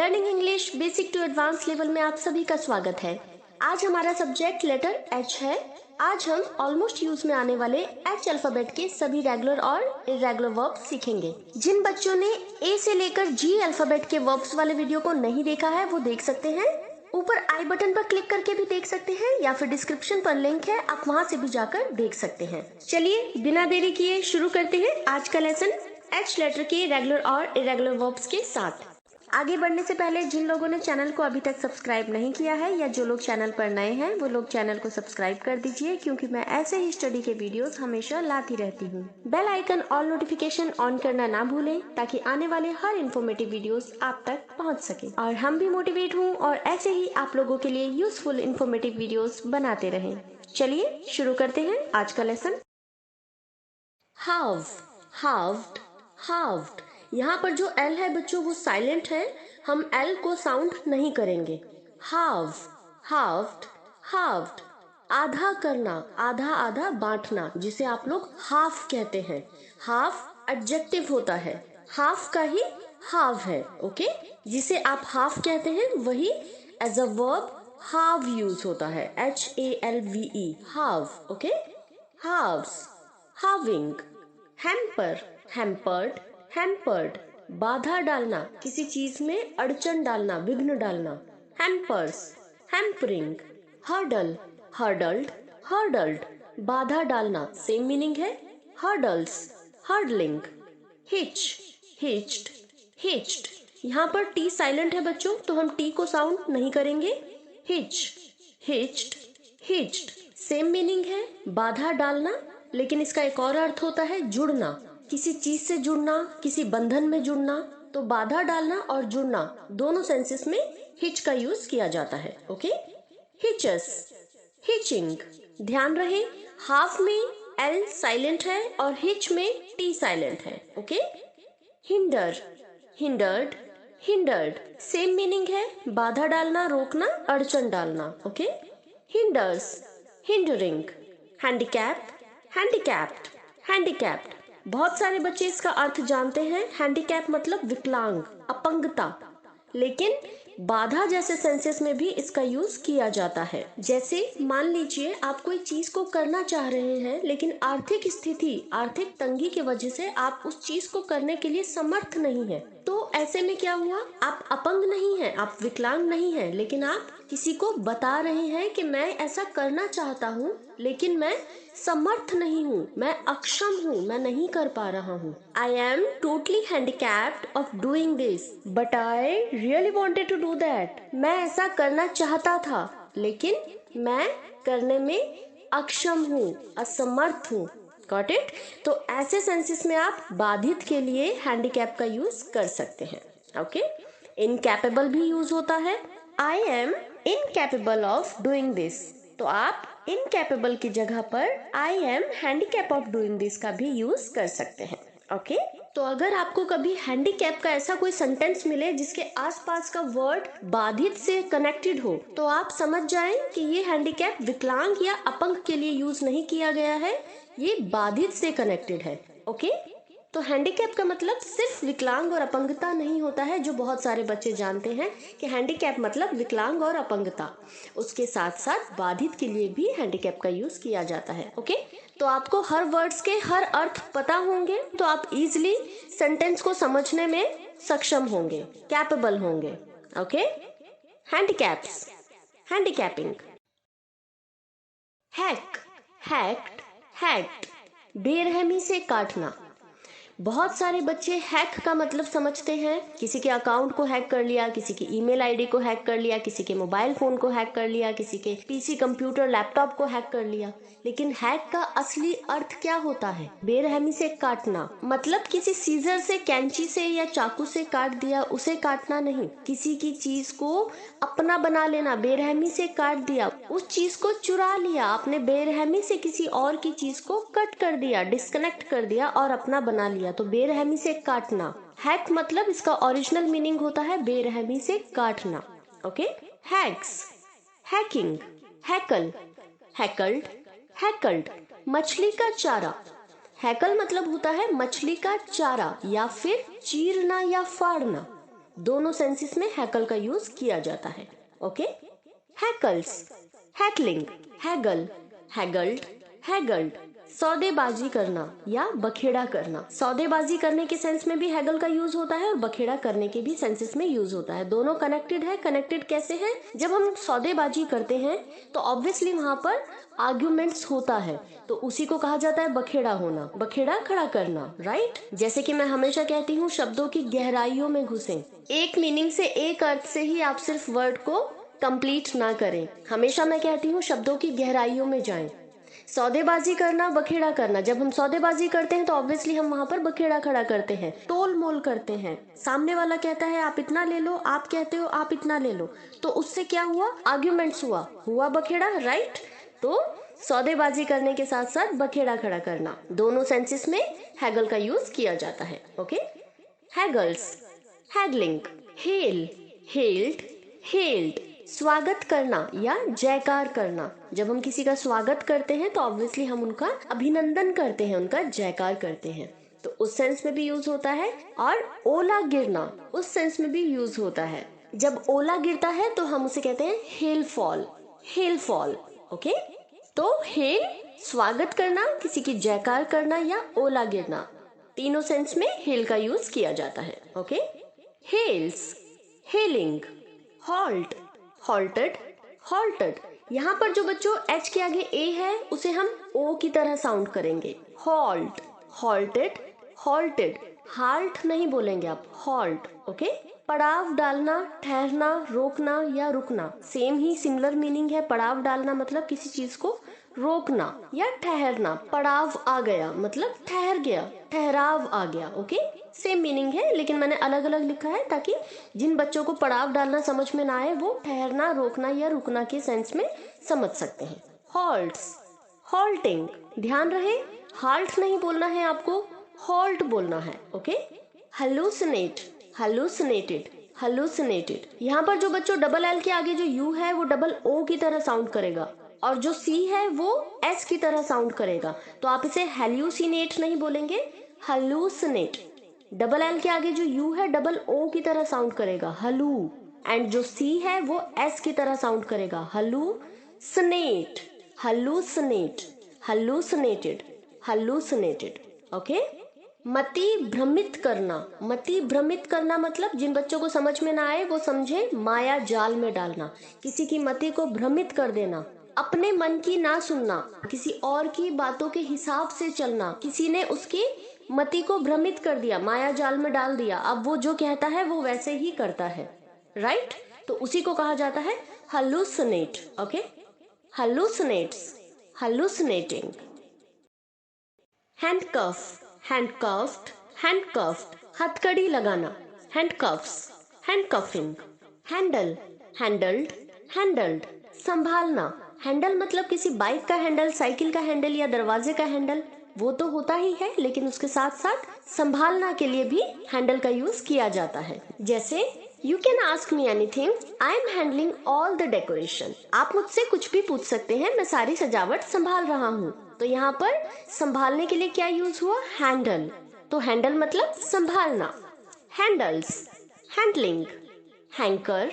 Learning English basic to advance level में आप सभी का स्वागत है। आज हमारा सब्जेक्ट लेटर एच है। आज हम ऑलमोस्ट यूज में आने वाले एच अल्फाबेट के सभी रेगुलर और इरेगुलर वर्ब्स सीखेंगे। जिन बच्चों ने ए से लेकर जी अल्फाबेट के वर्ब्स वाले वीडियो को नहीं देखा है वो देख सकते हैं। ऊपर आई बटन पर क्लिक करके भी देख सकते हैं या फिर डिस्क्रिप्शन पर लिंक है, आप वहां से भी जाकर देख सकते हैं। चलिए बिना देरी किए शुरू करते हैं आज का लेसन एच लेटर के रेगुलर और इरेगुलर वर्ब्स के साथ। आगे बढ़ने से पहले जिन लोगों ने चैनल को अभी तक सब्सक्राइब नहीं किया है या जो लोग चैनल पर नए हैं वो लोग चैनल को सब्सक्राइब कर दीजिए, क्योंकि मैं ऐसे ही स्टडी के वीडियोस हमेशा लाती रहती हूँ। Bell icon all notification on करना ना भूलें ताकि आने वाले हर इन्फॉर्मेटिव वीडियोस आप तक पहुँच सके और हम भी मोटिवेट हों और ऐसे ही आप लोगों के लिए यूजफुल इन्फॉर्मेटिव वीडियोस बनाते रहें। चलिए शुरू करते हैं आज का लेसन। हाव, हाव्ड, हाव्ड। यहाँ पर जो एल है बच्चों वो साइलेंट है, हम एल को साउंड नहीं करेंगे। हाव, हाव्ड, हाव्ड। आधा करना, आधा आधा बांटना, जिसे आप लोग हाफ कहते हैं। हाफ एडजेक्टिव होता है, हाफ का ही हाव है। ओके, जिसे आप हाफ कहते हैं वही as a verb halve use होता है, HALVE, halve. Okay, halves, halving. Hamper, hampered, hampered. बाधा डालना, किसी चीज में अड़चन डालना, विघ्न डालना। Hampers, hampering. Hurdle, hurdled, hurdled. बाधा डालना, सेम मीनिंग है। Hurdles, hurdling. Hitch, hitched, hitched. यहाँ पर टी साइलेंट है बच्चों, तो हम टी को साउंड नहीं करेंगे। Hitch, hitched, हिच्ड। सेम मीनिंग है, बाधा डालना, लेकिन इसका एक और अर्थ होता है जुड़ना, किसी चीज से जुड़ना, किसी बंधन में जुड़ना। तो बाधा डालना और जुड़ना दोनों सेंसेस में हिच का यूज किया जाता है। ओके, हिचस, हिचिंग। ध्यान रहे हाफ में एल साइलेंट है और हिच में टी साइलेंट है। Okay, hinder, hindered, hindered. Same meaning है, बाधा डालना, रोकना, अड़चन डालना। Okay, hinders, hindering. Handicap, handicapped, handicapped. बहुत सारे बच्चे इसका अर्थ जानते हैं। हैंडीकैप मतलब विकलांग, अपंगता, लेकिन बाधा जैसे सेंसेस में भी इसका यूज किया जाता है। जैसे मान लीजिए आप कोई चीज को करना चाह रहे हैं, लेकिन आर्थिक स्थिति, आर्थिक तंगी की वजह से आप उस चीज को करने के लिए समर्थ नहीं है। तो ऐसे में क्या हुआ, आप अपंग नहीं है, आप विकलांग नहीं है, लेकिन आप किसी को बता रहे हैं कि मैं ऐसा करना चाहता हूँ लेकिन मैं समर्थ नहीं हूँ, मैं अक्षम हूँ, मैं नहीं कर पा रहा हूँ। I am totally handicapped of doing this but I really wanted to do that. मैं ऐसा करना चाहता था लेकिन मैं करने में अक्षम हूँ, असमर्थ हूँ। Got it? तो ऐसे सेंसेस में आप बाधित के लिए हैंडीकैप का यूज कर सकते हैं। ओके, इनकैपेबल भी यूज होता है। I am incapable of doing this, तो आप इनकैपेबल की जगह पर I am handicap of doing this का भी यूज कर सकते हैं। ओके, तो अगर आपको कभी हैंडीकैप का ऐसा कोई सेंटेंस मिले जिसके आसपास का वर्ड बाधित से कनेक्टेड हो, तो आप समझ जाएं कि ये हैंडीकैप विकलांग या अपंग के लिए यूज नहीं किया गया है, ये बाधित से कनेक्टेड है। ओके, तो हैंडीकैप का मतलब सिर्फ विकलांग और अपंगता नहीं होता है, जो बहुत सारे बच्चे जानते हैं कि हैंडीकैप मतलब विकलांग और अपंगता। उसके साथ साथ बाधित के लिए भी हैंडीकैप का यूज किया जाता है। ओके, तो आपको हर वर्ड्स के हर अर्थ पता होंगे, तो आप इजीली सेंटेंस को समझने में सक्षम होंगे, कैपेबल होंगे। Okay, handicaps, handicapping. Hack, hacked, hacked. बेरहमी से काटना। बहुत सारे बच्चे हैक का मतलब समझते हैं, किसी के अकाउंट को हैक कर लिया, किसी की ईमेल आईडी को हैक कर लिया, किसी के मोबाइल फोन को हैक कर लिया, किसी के पीसी, कंप्यूटर, लैपटॉप को हैक कर लिया। लेकिन हैक का असली अर्थ क्या होता है? बेरहमी से काटना मतलब किसी सीजर से, कैंची से या चाकू से काट दिया, उसे काटना नहीं। किसी की चीज को अपना बना लेना, बेरहमी से काट दिया, उस चीज को चुरा लिया, आपने बेरहमी से किसी और की चीज को कट कर दिया, डिस्कनेक्ट कर दिया और अपना बना लिया, तो बेरहमी से काटना। हैक मतलब इसका ओरिजिनल मीनिंग होता है बेरहमी से काटना। Okay, hacks, hacking, hackle, hackled, hackled. मछली का चारा। हैकल मतलब होता है मछली का चारा या फिर चीरना या फाड़ना। दोनों सेंसेस में हैकल का यूज किया जाता है। ओके, हैकल्स, हैकलिंग, हैगल, हैगल्ड, हैगल्ड, सौदेबाजी करना या बखेड़ा करना। सौदेबाजी करने के सेंस में भी हैगल का यूज होता है और बखेड़ा करने के भी सेंसेस में यूज होता है। दोनों कनेक्टेड है। कनेक्टेड कैसे है? जब हम सौदेबाजी करते हैं तो ऑब्वियसली वहां पर आर्ग्यूमेंट्स होता है, तो उसी को कहा जाता है बखेड़ा होना, बखेड़ा खड़ा करना, राइट। जैसे कि मैं हमेशा कहती हूँ, शब्दों की गहराइयों में घुसें। एक मीनिंग से, एक अर्थ से ही आप सिर्फ वर्ड को कंप्लीट ना करें। हमेशा मैं कहती हूँ शब्दों की गहराइयों में जाएं। सौदेबाजी करना, बखेड़ा करना। जब हम सौदेबाजी करते हैं तो ऑब्वियसली हम वहां पर बखेड़ा खड़ा करते हैं, तोल मोल करते हैं। सामने वाला कहता है आप इतना ले लो, आप कहते हो आप इतना ले लो, तो उससे क्या हुआ? आर्ग्यूमेंट्स हुआ बखेड़ा, राइट। तो सौदेबाजी करने के साथ साथ बखेड़ा खड़ा करना, दोनों सेंसेस में हैगल का यूज किया जाता है। Okay, haggles, haggling, hail, hailed, hailed, स्वागत करना या जयकार करना। जब हम किसी का स्वागत करते हैं तो ऑब्वियसली हम उनका अभिनंदन करते हैं, उनका जयकार करते हैं, तो उस सेंस में भी यूज होता है। और ओला गिरना, उस सेंस में भी यूज होता है। जब ओला गिरता है तो हम उसे कहते हैं hello fall, hello fall. Okay, तो हेल स्वागत करना, किसी की जयकार करना या ओला गिरना, तीनों सेंस में हेल का यूज किया जाता है। Okay, hails, hailing, halt, halted, halted. यहाँ पर जो बच्चों एच के आगे ए है उसे हम ओ की तरह साउंड करेंगे। Halt, halted, halted. हाल्ट नहीं बोलेंगे आप, हॉल्ट। ओके, पड़ाव डालना, ठहरना, रोकना या रुकना, सेम ही सिमिलर मीनिंग है। पड़ाव डालना मतलब किसी चीज को रोकना या ठहरना। पड़ाव आ गया मतलब ठहर गया, ठहराव आ गया। ओके, सेम मीनिंग है, लेकिन मैंने अलग अलग लिखा है ताकि जिन बच्चों को पड़ाव डालना समझ में ना आए वो ठहरना, रोकना या रुकना के सेंस में समझ सकते हैं। Halts, halting. ध्यान रहे, हाल्ट नहीं बोलना है आपको, हॉल्ट बोलना है। ओके, हलूसिनेट, हलूसिनेटेड, हलूसिनेटेड। यहाँ पर जो बच्चों डबल एल के आगे जो यू है वो डबल ओ की तरह साउंड करेगा और जो सी है वो एस की तरह साउंड करेगा, तो आप इसे हेल्यूसिनेट नहीं बोलेंगे, हलूसिनेट। डबल एल के आगे जो यू है डबल ओ की तरह साउंड करेगा, हलू, एंड जो सी है वो एस की तरह साउंड करेगा, हलूसिनेट, हलूसिनेट, हलूसिनेटेड, हलूसिनेटेड। ओके, मति भ्रमित करना। मति भ्रमित करना मतलब जिन बच्चों को समझ में ना आए वो समझे माया जाल में डालना, किसी की मति को भ्रमित कर देना, अपने मन की ना सुनना, किसी और की बातों के हिसाब से चलना। किसी ने उसकी मति को भ्रमित कर दिया, माया जाल में डाल दिया, अब वो जो कहता है वो वैसे ही करता है, राइट। तो उसी को कहा जाता है हलूसिनेट। ओके, हलूसिनेट्स, हलूसिनेटिंग। हैंडकफ, हैंडकफ्ड, हैंडकफ्ड, हथकड़ी लगाना, हैंडकफ्स, हैंडकफिंग। हैंडल, हैंडल्ड, हैंडल्ड, संभालना। हैंडल मतलब किसी बाइक का हैंडल, साइकिल का हैंडल या दरवाजे का हैंडल, वो तो होता ही है, लेकिन उसके साथ साथ संभालना के लिए भी हैंडल का यूज किया जाता है। जैसे you can ask me anything, I am handling all the decoration. आप मुझसे कुछ भी पूछ सकते हैं, मैं सारी सजावट संभाल रहा हूँ। तो यहाँ पर संभालने के लिए क्या यूज हुआ? हैंडल। तो हैंडल मतलब संभालना। हैंडल्स, हैंडलिंग, हैंकर,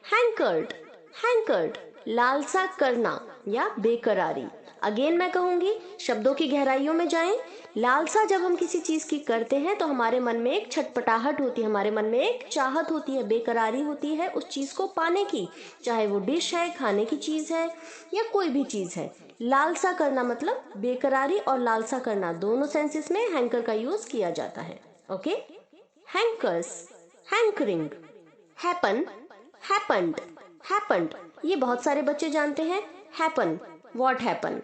हैंकर्ड, हैंकर्ड, लालसा करना या बेकरारी। अगेन मैं कहूंगी, शब्दों की गहराइयों में जाएं। लालसा जब हम किसी चीज की करते हैं तो हमारे मन में एक छटपटाहट होती है, हमारे मन में एक चाहत होती है, बेकरारी होती है उस चीज को पाने की, चाहे वो डिश है, खाने की चीज है या कोई भी चीज है। लालसा करना मतलब बेकरारी और लालसा करना, दोनों सेंसेस में हैंकर का यूज किया जाता है। Okay, hankers, hankering, happen, happened, happened. ये बहुत सारे बच्चे जानते हैं। Happen, what happen,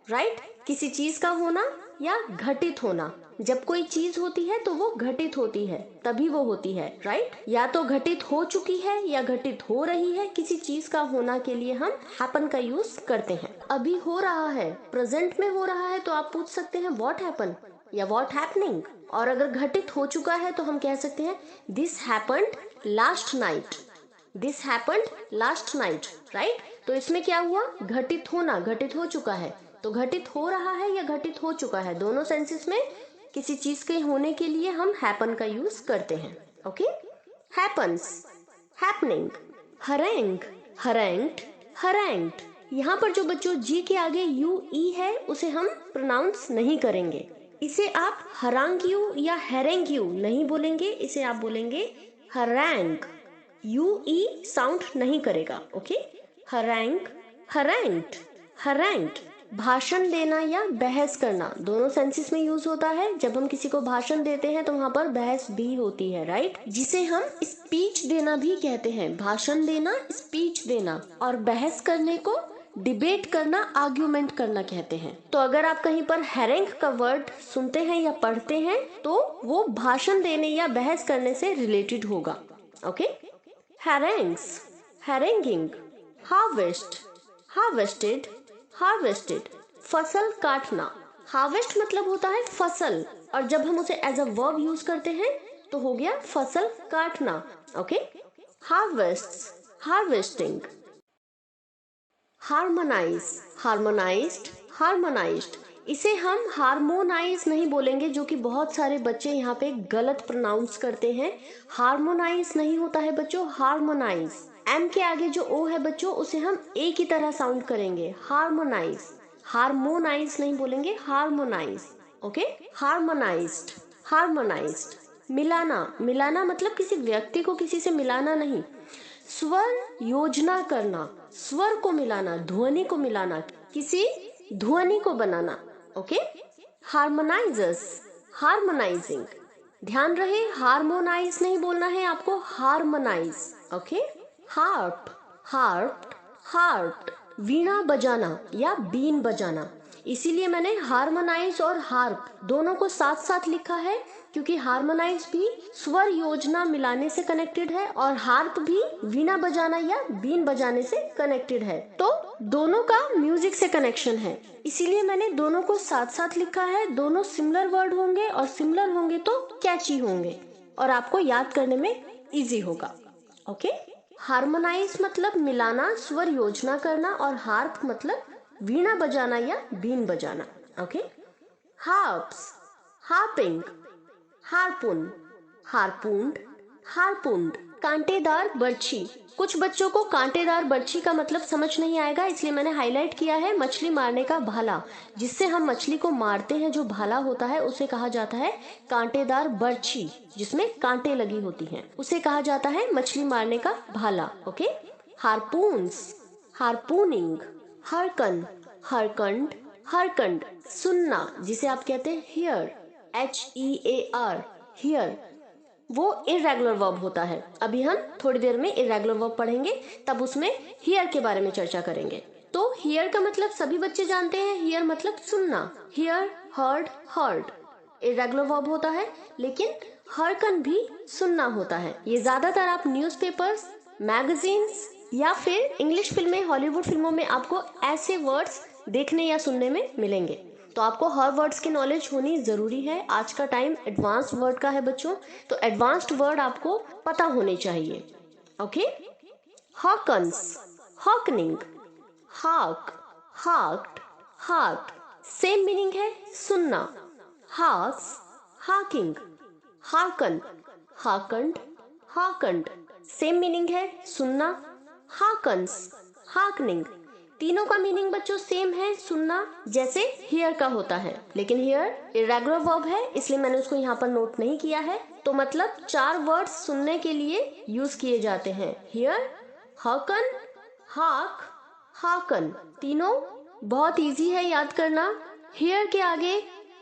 right. किसी चीज का होना या घटित होना। जब कोई चीज होती है तो वो घटित होती है, तभी वो होती है, राइट। या तो घटित हो चुकी है या घटित हो रही है, किसी चीज का होना के लिए हम हैपन का यूज करते हैं। अभी हो रहा है, प्रेजेंट में हो रहा है, तो आप पूछ सकते हैं व्हाट हैपन या व्हाट हैपनिंग। और अगर घटित हो चुका है तो हम कह सकते हैं this happened last night, this happened last night, right. तो इसमें क्या हुआ? घटित होना, घटित हो चुका है। तो घटित हो रहा है या घटित हो चुका है, दोनों सेंसेस में किसी चीज के होने के लिए हम हैपन का यूज करते हैं। Okay, happens, happening, harangue, harangued, harangued। यहाँ पर जो बच्चों जी के आगे यू ई है उसे हम प्रोनाउंस नहीं करेंगे। इसे आप harangue या harangue नहीं बोलेंगे, इसे आप बोलेंगे harangue। यू ई साउंड नहीं करेगा। Okay, harangue, harangued, harangued। भाषण देना या बहस करना दोनों सेंसेस में यूज होता है। जब हम किसी को भाषण देते हैं तो वहां पर बहस भी होती है, राइट, जिसे हम स्पीच देना भी कहते हैं। भाषण देना, स्पीच देना, और बहस करने को डिबेट करना, आर्ग्यूमेंट करना कहते हैं। तो अगर आप कहीं पर हैरेंग का वर्ड सुनते हैं या पढ़ते हैं तो वो भाषण देने या बहस करने से रिलेटेड होगा। Okay, harangues, haranguing, harvest, harvested, harvested. फसल काटना, हार्वेस्ट मतलब होता है फसल, और जब हम उसे एज अ वर्ब यूज करते हैं तो हो गया फसल काटना। Okay, harvest, harvesting. Harmonise, harmonised, harmonised. इसे हम हार्मोनाइज नहीं बोलेंगे, जो कि बहुत सारे बच्चे यहाँ पे गलत प्रोनाउंस करते हैं। हार्मोनाइज नहीं होता है बच्चों, हार्मोनाइज। एम के आगे जो ओ है बच्चों उसे हम ए की तरह साउंड करेंगे, हार्मोनाइज। हार्मोनाइज नहीं बोलेंगे, हार्मोनाइज। Okay, harmonised, harmonised. मिलाना, मिलाना मतलब किसी व्यक्ति को किसी से मिलाना नहीं। स्वर योजना करना, स्वर को मिलाना, ध्वनि को मिलाना, किसी ध्वनि को बनाना। Okay, हार्मोनाइजर्स, harmonising. ध्यान रहे हार्मोनाइज नहीं बोलना है आपको, harmonise. Okay, harp, harp, harp. वीणा बजाना या बीन बजाना, इसीलिए मैंने हार्मोनाइज और हार्प दोनों को साथ साथ लिखा है, क्योंकि हार्मोनाइज भी स्वर योजना मिलाने से कनेक्टेड है और हार्प भी वीणा बजाना या बीन बजाने से कनेक्टेड है। तो दोनों का म्यूजिक से कनेक्शन है, इसीलिए मैंने दोनों को साथ साथ लिखा है। दोनों सिमिलर वर्ड होंगे और सिमिलर होंगे तो कैची होंगे और आपको याद करने में इजी होगा। ओके, हार्मोनाइज मतलब मिलाना, स्वर योजना करना, और हार्प मतलब वीणा बजाना या बीन बजाना। Okay, harps, harping, harpoon, harpooned, harpooned. कांटेदार बर्छी। कुछ बच्चों को कांटेदार बर्छी का मतलब समझ नहीं आएगा, इसलिए मैंने हाईलाइट किया है मछली मारने का भाला। जिससे हम मछली को मारते हैं जो भाला होता है उसे कहा जाता है कांटेदार बर्छी, जिसमें कांटे लगी होती हैं, उसे कहा जाता है मछली मारने का भाला। ओके, हारपून्स, हारपूनिंग। हरकन, हरकंड, हरकंड। सुनना, जिसे आप कहते हैं हियर, HEAR, हियर, वो इरेगुलर वर्ब होता है। अभी हम थोड़ी देर में इरेगुलर वर्ब पढ़ेंगे, तब उसमें हियर के बारे में चर्चा करेंगे। तो हियर का मतलब सभी बच्चे जानते हैं, हियर मतलब सुनना। Here, heard, heard irregular verb होता है, लेकिन हरकन भी सुनना होता है। ये ज्यादातर आप न्यूज़पेपर्स, मैगजीन्स या फिर इंग्लिश फिल्में, हॉलीवुड फिल्मों में आपको ऐसे वर्ड्स देखने या सुनने में मिलेंगे। तो आपको हर वर्ड्स की नॉलेज होनी जरूरी है। आज का टाइम एडवांस वर्ड का है बच्चों, तो एडवांस्ड वर्ड आपको पता होने चाहिए। ओके, हॉकन्स, हॉकनिंग, हाक, हाक्ड, हाक्ड। सेम मीनिंग है, सुनना। हास, हाकिंग, हाकन, हाकंड, हाकंड। सेम मीनिंग है, सुनना। हाकन्स, हाकनिंग। तीनों का मीनिंग बच्चों सेम है, सुनना, जैसे हियर का होता है, लेकिन हियर इरेगुलर वर्ब है इसलिए मैंने उसको यहाँ पर नोट नहीं किया है। तो मतलब 4 वर्ड्स सुनने के लिए यूज किए जाते हैं, हियर, हॉकन, हाक, हाकन। तीनों बहुत इजी है याद करना। हियर के आगे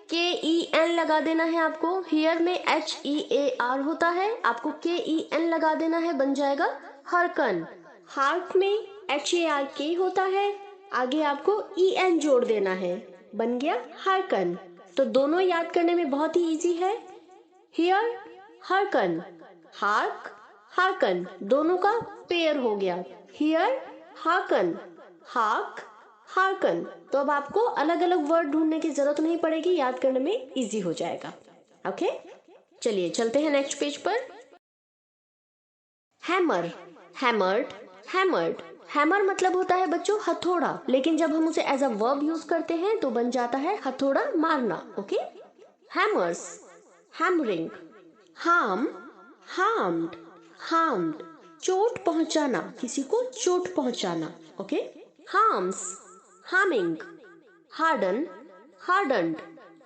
KEN लगा देना है आपको। हियर में HEAR होता है, आपको KEN लगा देना है, बन जाएगा हरकन। हार्प में HARK होता है, आगे आपको EN जोड़ देना है, बन गया हरकन। तो दोनों याद करने में बहुत ही इजी है, हियर, हरकन, हार्क, हार्कन। दोनों का पेयर हो गया, हियर, हार्कन, हार्क, हार्कन। तो अब आपको अलग अलग वर्ड ढूंढने की जरूरत नहीं पड़ेगी, याद करने में इजी हो जाएगा। ओके, चलिए चलते हैं नेक्स्ट पेज पर। Hammer, hammered, hammered. हैमर मतलब होता है बच्चों हथौड़ा, लेकिन जब हम उसे एज अ वर्ब यूज करते हैं तो बन जाता है हथौड़ा मारना। Okay, hammers, hammering, harm, harmed, harmed, चोट पहुंचाना, किसी को चोट पहुंचाना. Okay. harms, harming, harden, hardened,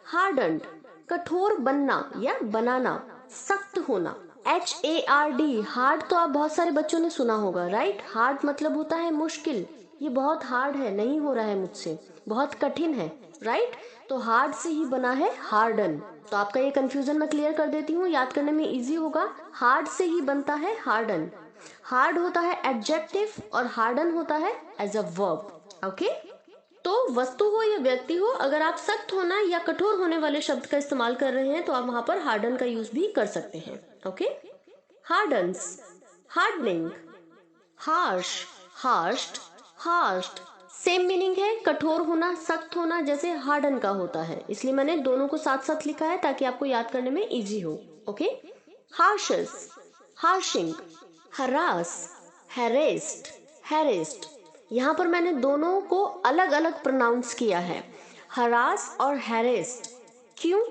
hardened, कठोर बनना या बनाना, सख्त होना. HARD, हार्ड तो आप बहुत सारे बच्चों ने सुना होगा, राइट. हार्ड मतलब होता है मुश्किल. ये बहुत हार्ड है, नहीं हो रहा है मुझसे, बहुत कठिन है, राइट. तो हार्ड से ही बना है हार्डन. तो आपका ये कंफ्यूजन मैं क्लियर कर देती हूँ, याद करने में इजी होगा. हार्ड से ही बनता है हार्डन. हार्ड होता है एडजेक्टिव और हार्डन होता है एज अ वर्ब. ओके. तो वस्तु हो या व्यक्ति हो, अगर आप सख्त होना या कठोर होने वाले शब्द का इस्तेमाल कर रहे हैं तो आप वहां पर हार्डन का यूज भी कर सकते हैं. Okay. Hardens, hardening, harsh, harshed, harshed, same meaning है. कठोर होना, सख्त होना जैसे हार्डन का होता है, इसलिए मैंने दोनों को साथ साथ लिखा है ताकि आपको याद करने में इजी हो. Okay. Harshes, harshing, harass, harassed, harassed. यहाँ पर मैंने दोनों को अलग अलग प्रोनाउंस किया है, हरास और हैरेस्ड. क्यों?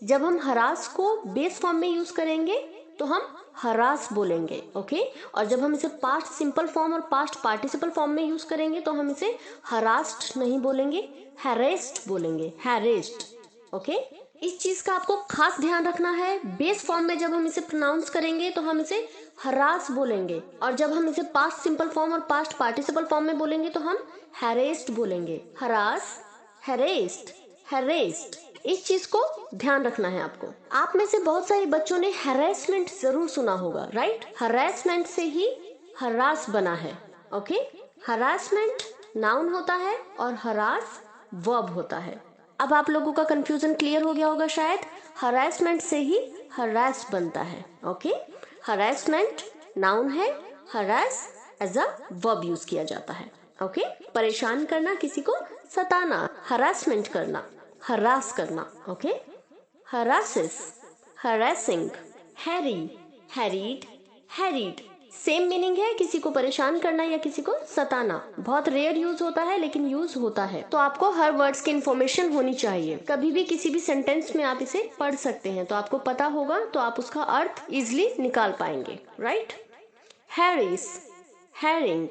जब हम हरास को बेस फॉर्म में यूज करेंगे तो हम हरास बोलेंगे. ओके. और जब हम इसे पास्ट सिंपल फॉर्म और पास्ट पार्टिसिपल फॉर्म में यूज करेंगे तो हम इसे हरास्ड नहीं बोलेंगे, हैरेस्ड बोलेंगे, हैरेस्ड. ओके. इस चीज का आपको खास ध्यान रखना है. बेस फॉर्म में जब हम इसे प्रोनाउंस करेंगे तो हम इसे हरास बोलेंगे, और जब हम इसे पास्ट सिंपल फॉर्म और पास्ट पार्टिसिपल फॉर्म में बोलेंगे तो हम हैरेस्ड बोलेंगे. Harass, harassed, harassed. इस चीज को ध्यान रखना है आपको. आप में से बहुत सारे बच्चों ने हैरेसमेंट जरूर सुना होगा, राइट. हैरेसमेंट से ही हरास बना है. ओके. हरासमेंट नाउन होता है और हरास वर्ब होता है. अब आप लोगों का कंफ्यूजन क्लियर हो गया होगा शायद. हरासमेंट से ही हरास बनता है. ओके. हरासमेंट नाउन है, harass as a verb use किया जाता है. ओके. परेशान करना, किसी को सताना, हरासमेंट करना, हरास करना. Okay. Harasses, harassing, harry, harried, harried. Same meaning है, किसी को परेशान करना या किसी को सताना. बहुत रेयर यूज होता है लेकिन यूज होता है. तो आपको हर वर्ड्स की इन्फॉर्मेशन होनी चाहिए. कभी भी किसी भी सेंटेंस में आप इसे पढ़ सकते हैं तो आपको पता होगा, तो आप उसका अर्थ इजिली निकाल पाएंगे, राइट. Harris, herring.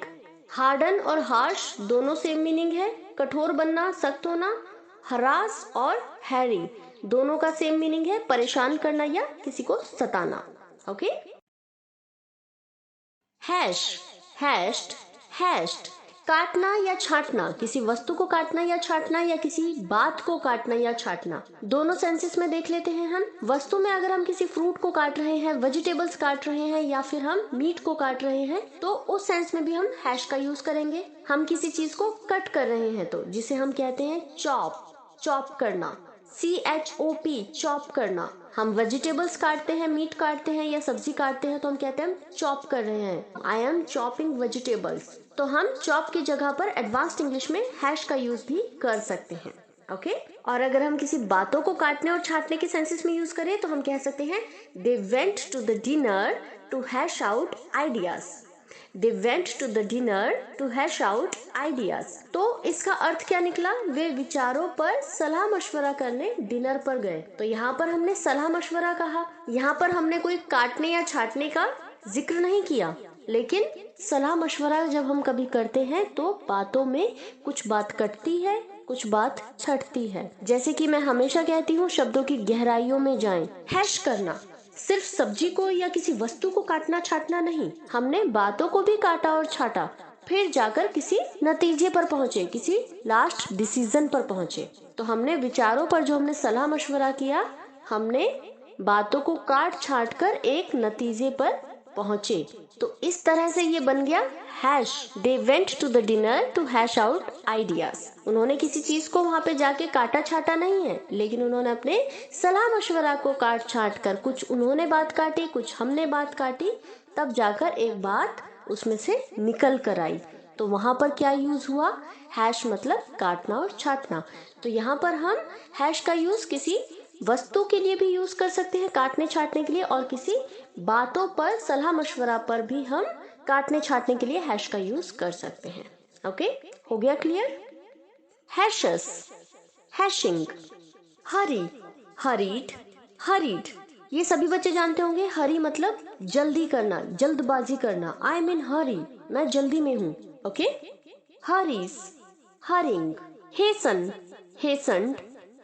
हार्डन और हार्श दोनों सेम मीनिंग है. कठोर बनना, सख्त होना. हरास और हैरी दोनों का सेम मीनिंग है, परेशान करना या किसी को सताना. ओके. Hash, hatched, hatched. काटना या छांटना, किसी वस्तु को काटना या छांटना या किसी बात को काटना या छांटना. दोनों सेंसेस में देख लेते हैं हम. वस्तु में अगर हम किसी फ्रूट को काट रहे हैं, वेजिटेबल्स काट रहे हैं या फिर हम मीट को काट रहे हैं तो उस सेंस में भी हम हैश का यूज करेंगे. हम किसी चीज को कट कर रहे हैं तो जिसे हम कहते हैं चॉप, चॉप करना, CHOP, चॉप करना. हम वेजिटेबल्स काटते हैं, मीट काटते हैं या सब्जी काटते हैं तो हम कहते हैं चॉप कर रहे हैं, आई एम चॉपिंग वेजिटेबल्स. तो हम चॉप की जगह पर एडवांस्ड इंग्लिश में हैश का यूज भी कर सकते हैं. ओके. और अगर हम किसी बातों को काटने और छांटने के सेंसेस में यूज करें तो हम कह सकते हैं they went to the dinner to hash out ideas. They went to the dinner to hash out ideas. तो इसका अर्थ क्या निकला? वे विचारों पर सलाह मशवरा करने डिनर पर गए. तो यहाँ पर हमने सलाह मशवरा कहा. यहाँ पर हमने कोई काटने या छाटने का जिक्र नहीं किया, लेकिन सलाह मशवरा जब हम कभी करते हैं तो बातों में कुछ बात कटती है, कुछ बात छटती है. जैसे कि मैं हमेशा कहती हूँ, शब्दों की गहराइयों में जाएं. हैश करना सिर्फ सब्जी को या किसी वस्तु को काटना छाटना नहीं, हमने बातों को भी काटा और छाटा, फिर जाकर किसी नतीजे पर पहुंचे, किसी लास्ट डिसीजन पर पहुंचे. तो हमने विचारों पर जो हमने सलाह मशवरा किया, हमने बातों को काट छाट कर एक नतीजे पर पहुंचे. तो इस तरह से ये बन गया hash. They went to the dinner to hash out ideas. उन्होंने किसी चीज को वहां पे जाके काटा छाटा नहीं है, लेकिन उन्होंने अपने सलाह मशवरा को काट छाट कर, कुछ उन्होंने बात काटी, कुछ हमने बात काटी, तब जाकर एक बात उसमें से निकल कर आई. तो वहां पर क्या यूज हुआ? हैश मतलब काटना और छाटना. तो यहाँ पर हम हैश का यूज किसी वस्तु के लिए भी यूज कर सकते हैं, काटने छाटने के लिए, और किसी बातों पर सलाह मशवरा पर भी हम काटने छाटने के लिए हैश का यूज कर सकते हैं. ओके. हो गया क्लियर? हैशेस, हैशिंग, हरी, हरीड, हरीड. ये सभी बच्चे जानते होंगे। हरी मतलब जल्दी करना, जल्दबाजी करना। आई एम इन हरी, मैं जल्दी में हूँ। Okay, hurries, hurrying, hasten, hastened,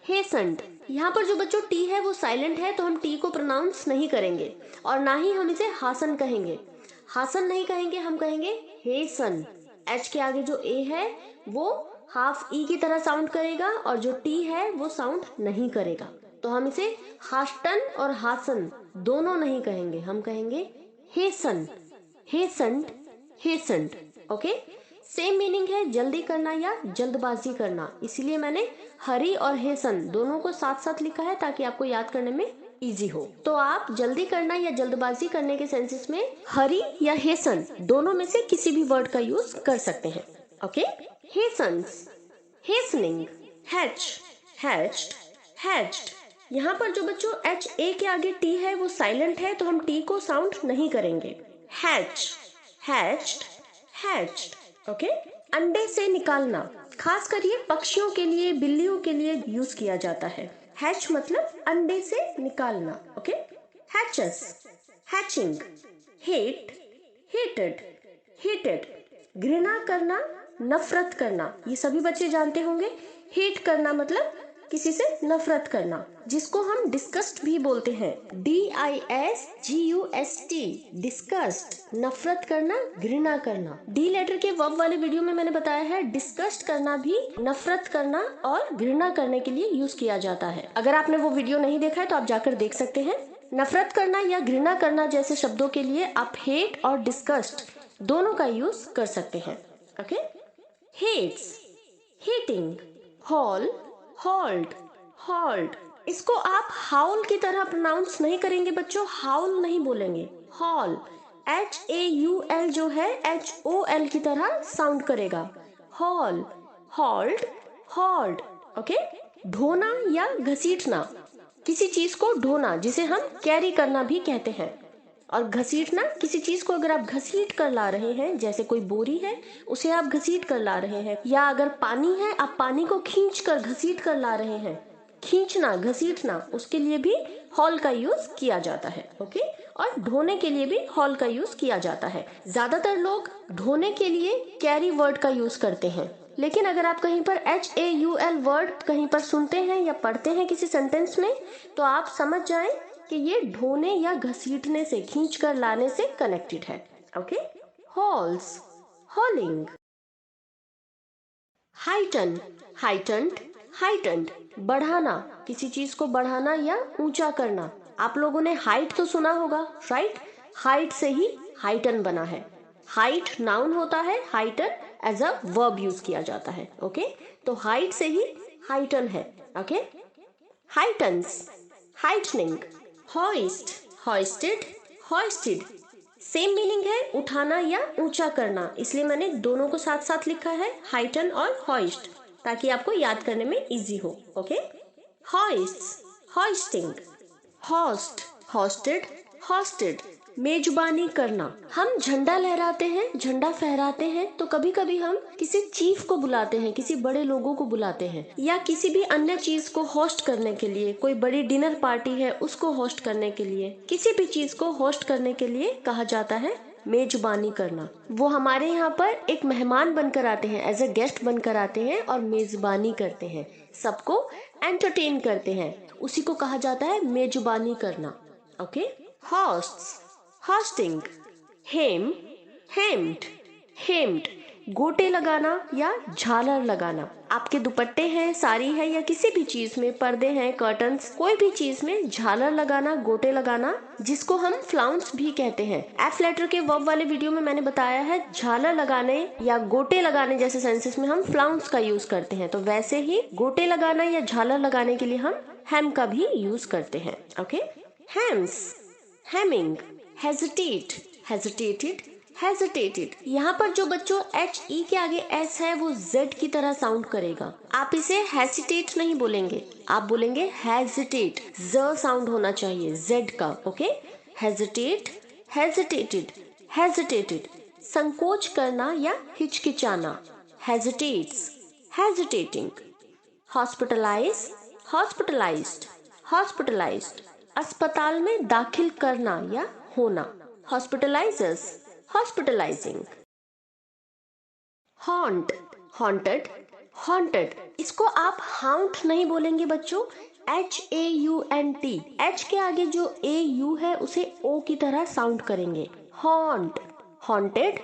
hastened. यहाँ पर जो बच्चों टी है वो साइलेंट है, तो हम टी को प्रोनाउंस नहीं करेंगे और ना ही हम इसे हासन कहेंगे। हासन नहीं कहेंगे, हम कहेंगे हेसन। एच के आगे जो ए है वो हाफ ई की तरह साउंड करेगा और जो टी है वो साउंड नहीं करेगा, तो हम इसे हास्टन और हासन दोनों नहीं कहेंगे, हम कहेंगे हेसन, हेसंड, हेसंड। ओके, सेम मीनिंग है जल्दी करना या जल्दबाजी करना, इसीलिए मैंने हरी और हेसन दोनों को साथ साथ लिखा है ताकि आपको याद करने में इजी हो। तो आप जल्दी करना या जल्दबाजी करने के सेंसेस में हरी या हेसन दोनों में से किसी भी वर्ड का यूज कर सकते हैं। Okay, hastens, hastening, hatch, hatched, hatched. यहाँ पर जो बच्चों एच ए के आगे टी है वो साइलेंट है, तो हम टी को साउंड नहीं करेंगे। Hatch, hatched, hatched. ओके, अंडे से निकालना खासकर ये पक्षियों के लिए, बिल्लियों के लिए यूज किया जाता है। हैच मतलब अंडे से निकालना। Okay, hatches, hatching, hate, hated, hated. घृणा करना, नफरत करना, ये सभी बच्चे जानते होंगे। हेट करना मतलब किसी से नफरत करना, जिसको हम डिस्कस्ट भी बोलते हैं। DISGUST, डिस्कस्ट, नफरत करना, घृणा करना। डी लेटर के वर्ब वाले वीडियो में मैंने बताया है डिस्कस्ट करना भी नफरत करना और घृणा करने के लिए यूज किया जाता है। अगर आपने वो वीडियो नहीं देखा है तो आप जाकर देख सकते हैं। नफरत करना या घृणा करना जैसे शब्दों के लिए आप हेट और डिस्कस्ट दोनों का यूज कर सकते हैं। Okay, hates, hating, hall, halt, halt. इसको आप हाउल की तरह प्रोनाउंस नहीं करेंगे बच्चों, हाउल नहीं बोलेंगे, हॉल। HAUL जो है HOL की तरह साउंड करेगा, हॉल, हॉल्ट, हॉल्ट। ओके, ढोना या घसीटना, किसी चीज को ढोना जिसे हम कैरी करना भी कहते हैं। और घसीटना, किसी चीज को अगर आप घसीट कर ला रहे हैं, जैसे कोई बोरी है उसे आप घसीट कर ला रहे हैं, या अगर पानी है आप पानी को खींच कर घसीट कर ला रहे हैं। खींचना, घसीटना, उसके लिए भी हॉल का यूज किया जाता है। ओके, और ढोने के लिए भी हॉल का यूज किया जाता है। ज्यादातर लोग ढोने के लिए कैरी वर्ड का यूज करते हैं, लेकिन अगर आप कहीं पर HAUL वर्ड कहीं पर सुनते हैं या पढ़ते हैं किसी सेंटेंस में, तो आप समझ जाएं कि ये ढोने या घसीटने से, खींच कर लाने से कनेक्टेड है। Okay, halls, हॉलिंग। हाइटन, हाइटंड, हाइटंड, बढ़ाना, किसी चीज को बढ़ाना या ऊंचा करना। आप लोगों ने हाइट तो सुना होगा, राइट? हाइट से ही हाइटन बना है। हाइट नाउन होता है, heighten as a verb use किया जाता है। ओके, तो हाइट से ही हाइटन है। Okay, heightens, heightening, hoist, hoisted, hoisted. Same meaning है, उठाना या ऊंचा करना, इसलिए मैंने दोनों को साथ साथ लिखा है, हाइटन और हॉइस्ट, ताकि आपको याद करने में इजी हो। Okay, hoist, hoisting, host, hosted, hosted. मेजबानी करना, हम झंडा लहराते हैं, झंडा फहराते हैं, तो कभी कभी हम किसी चीफ को बुलाते हैं, किसी बड़े लोगों को बुलाते हैं, या किसी भी अन्य चीज को होस्ट करने के लिए, कोई बड़ी डिनर पार्टी है उसको होस्ट करने के लिए, किसी भी चीज को होस्ट करने के लिए कहा जाता है मेजबानी करना। वो हमारे यहाँ पर एक मेहमान बनकर आते हैं, एज अ गेस्ट बनकर आते हैं और मेजबानी करते हैं, सबको एंटरटेन करते हैं, उसी को कहा जाता है मेजबानी करना। ओके, होस्ट्स, हॉस्टिंग, हेम, हेम्ड, हेम्ड। गोटे लगाना या झालर लगाना। आपके दुपट्टे हैं, साड़ी है, या किसी भी चीज में, पर्दे हैं, कर्टन्स, कोई भी चीज में झालर लगाना, गोटे लगाना, जिसको हम फ्लाउंस भी कहते हैं। एफ लेटर के वर्ब वाले वीडियो में मैंने बताया है, झालर लगाने या गोटे लगाने जैसे सेंसेस में हम फ्लाउंस का यूज करते हैं, तो वैसे ही गोटे लगाना या झालर लगाने के लिए हम हेम का भी यूज करते हैं। Okay, hems, hemming, hesitate, hesitated, hesitated. यहाँ पर जो बच्चों HE के आगे S है वो Z की तरह साउंड करेगा। आप इसे हेसिटेट नहीं बोलेंगे, आप बोलेंगे हेजिटेट। ज साउंड होना चाहिए Z का। Okay, hesitate, hesitated, hesitated. संकोच करना या हिचकिचाना, hesitates, hesitating. Hospitalise, hospitalised, hospitalised. अस्पताल में दाखिल करना या होना। Hospitalises, hospitalising. Haunt, haunted, haunted. इसको आप हाउंट नहीं बोलेंगे बच्चों, HAUNT। H के आगे जो AU है उसे O की तरह साउंड करेंगे। Haunt, haunted,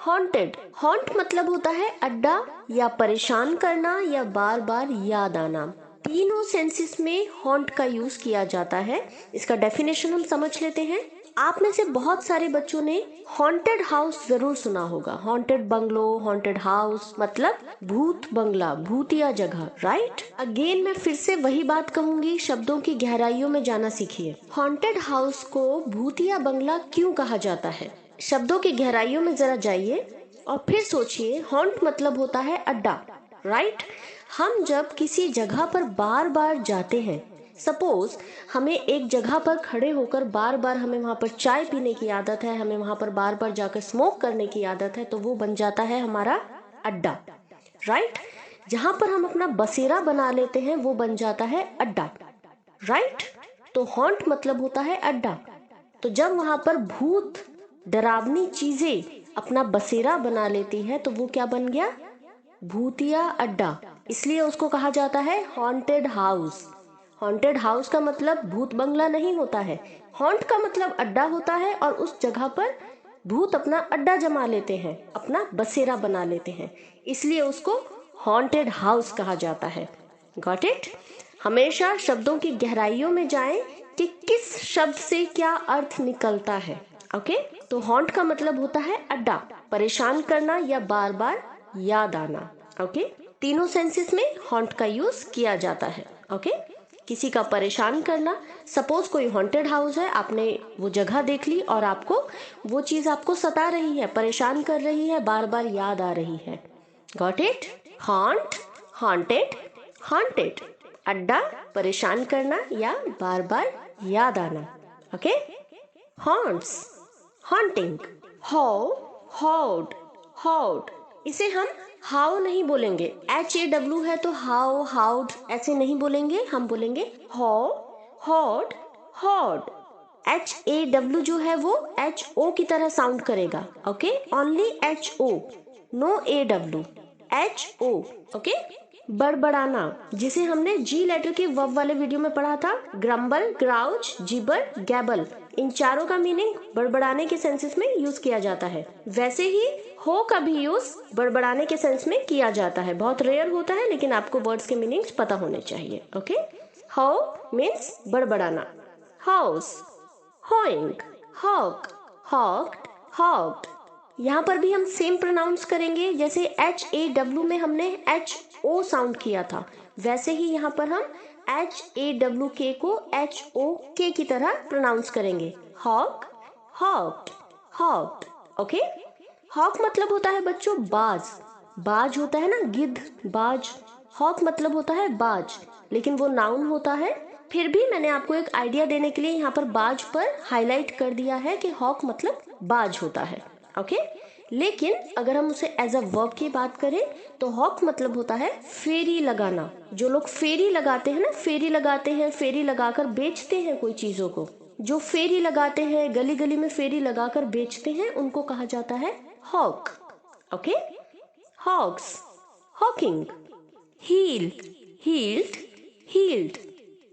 haunted. हॉन्ट मतलब होता है अड्डा या परेशान करना या बार बार याद आना। तीनों सेंसेस में हॉन्ट का यूज किया जाता है। इसका डेफिनेशन हम समझ लेते हैं। आप में से बहुत सारे बच्चों ने हॉन्टेड हाउस जरूर सुना होगा। हॉन्टेड बंगलो, हॉन्टेड हाउस मतलब भूत बंगला, भूतिया जगह, राइट। अगेन मैं फिर से वही बात कहूंगी, शब्दों की गहराइयों में जाना सीखिए। हॉन्टेड हाउस को भूतिया बंगला क्यों कहा जाता है? शब्दों की गहराइयों में जरा जाइए और फिर सोचिए। हॉन्ट मतलब होता है अड्डा, राइट। हम जब किसी जगह पर बार बार जाते हैं, सपोज हमें एक जगह पर खड़े होकर बार बार हमें वहां पर चाय पीने की आदत है, हमें वहां पर बार बार जाकर स्मोक करने की आदत है, तो वो बन जाता है हमारा अड्डा, राइट। जहां पर हम अपना बसेरा बना लेते हैं वो बन जाता है अड्डा, राइट। तो हॉन्ट मतलब होता है अड्डा। तो जब वहां पर भूत डरावनी चीजें अपना बसेरा बना लेती है तो वो क्या बन गया? भूतिया अड्डा। इसलिए उसको कहा जाता है हॉन्टेड हाउस। हॉन्टेड हाउस का मतलब भूत बंगला नहीं होता है। हॉन्ट का मतलब अड्डा होता है और उस जगह पर भूत अपना अड्डा जमा लेते हैं, अपना बसेरा बना लेते हैं, इसलिए उसको हॉन्टेड हाउस कहा जाता है। Got it? हमेशा शब्दों की गहराइयों में जाएं कि किस शब्द से क्या अर्थ निकलता है। ओके, तो हॉन्ट का मतलब होता है अड्डा, परेशान करना या बार बार याद आना। ओके, तीनों सेंसेस में हॉन्ट का यूज किया जाता है। ओके, किसी का परेशान करना, सपोज कोई हॉन्टेड हाउस है, आपने वो जगह देख ली और आपको वो चीज आपको सता रही है, परेशान कर रही है, बार बार याद आ रही है। Got it? Haunt, haunted, haunted. अड्डा, परेशान करना या बार बार याद आना। Okay, haunts, haunting. हाउ, हाउड, हाउड। इसे हम हाउ नहीं बोलेंगे, HAW है तो हाउ, हाउड ऐसे नहीं बोलेंगे, हम बोलेंगे हाउ, हॉड, हॉड। HAW जो है वो HO की तरह साउंड करेगा। Okay, only HO, no AW, HO। Okay, बड़बड़ाना, जिसे हमने G लेटर के वर्ब वाले वीडियो में पढ़ा था। ग्रम्बल, ग्राउच, जिबर, गैबल, इन चारों का मीनिंग बड़बड़ाने के सेंसेस में यूज किया जाता है। वैसे ही हो का भी यूज बड़बड़ाने के सेंस में किया जाता है। बहुत रेयर होता है लेकिन आपको वर्ड्स के मीनिंग्स पता होने चाहिए। ओके, हाउ मीन्स बड़बड़ाना। Haws, hawing, hawk, hawked, hawked. यहाँ पर भी हम सेम प्रोनाउंस करेंगे, जैसे HAW में हमने HO साउंड किया था, वैसे ही यहाँ पर हम HAWK को HOK की तरह प्रोनाउंस करेंगे। Hoc, hawked, हॉक्ड। ओके, हॉक मतलब होता है बच्चों बाज। बाज होता है ना, गिद्ध, बाज। हॉक मतलब होता है बाज, लेकिन वो नाउन होता है। फिर भी मैंने आपको एक आइडिया देने के लिए यहाँ पर बाज पर हाईलाइट कर दिया है कि हॉक मतलब बाज होता है। ओके, लेकिन अगर हम उसे एज अ वर्ब की बात करें तो हॉक मतलब होता है फेरी लगाना। जो लोग फेरी लगाते हैं ना, फेरी लगाते हैं, फेरी लगाकर बेचते हैं कोई चीजों को, जो फेरी लगाते हैं, गली गली में फेरी लगाकर बेचते हैं, उनको कहा जाता है hawk. Okay, hawks, hawking. Heal, healed, healed.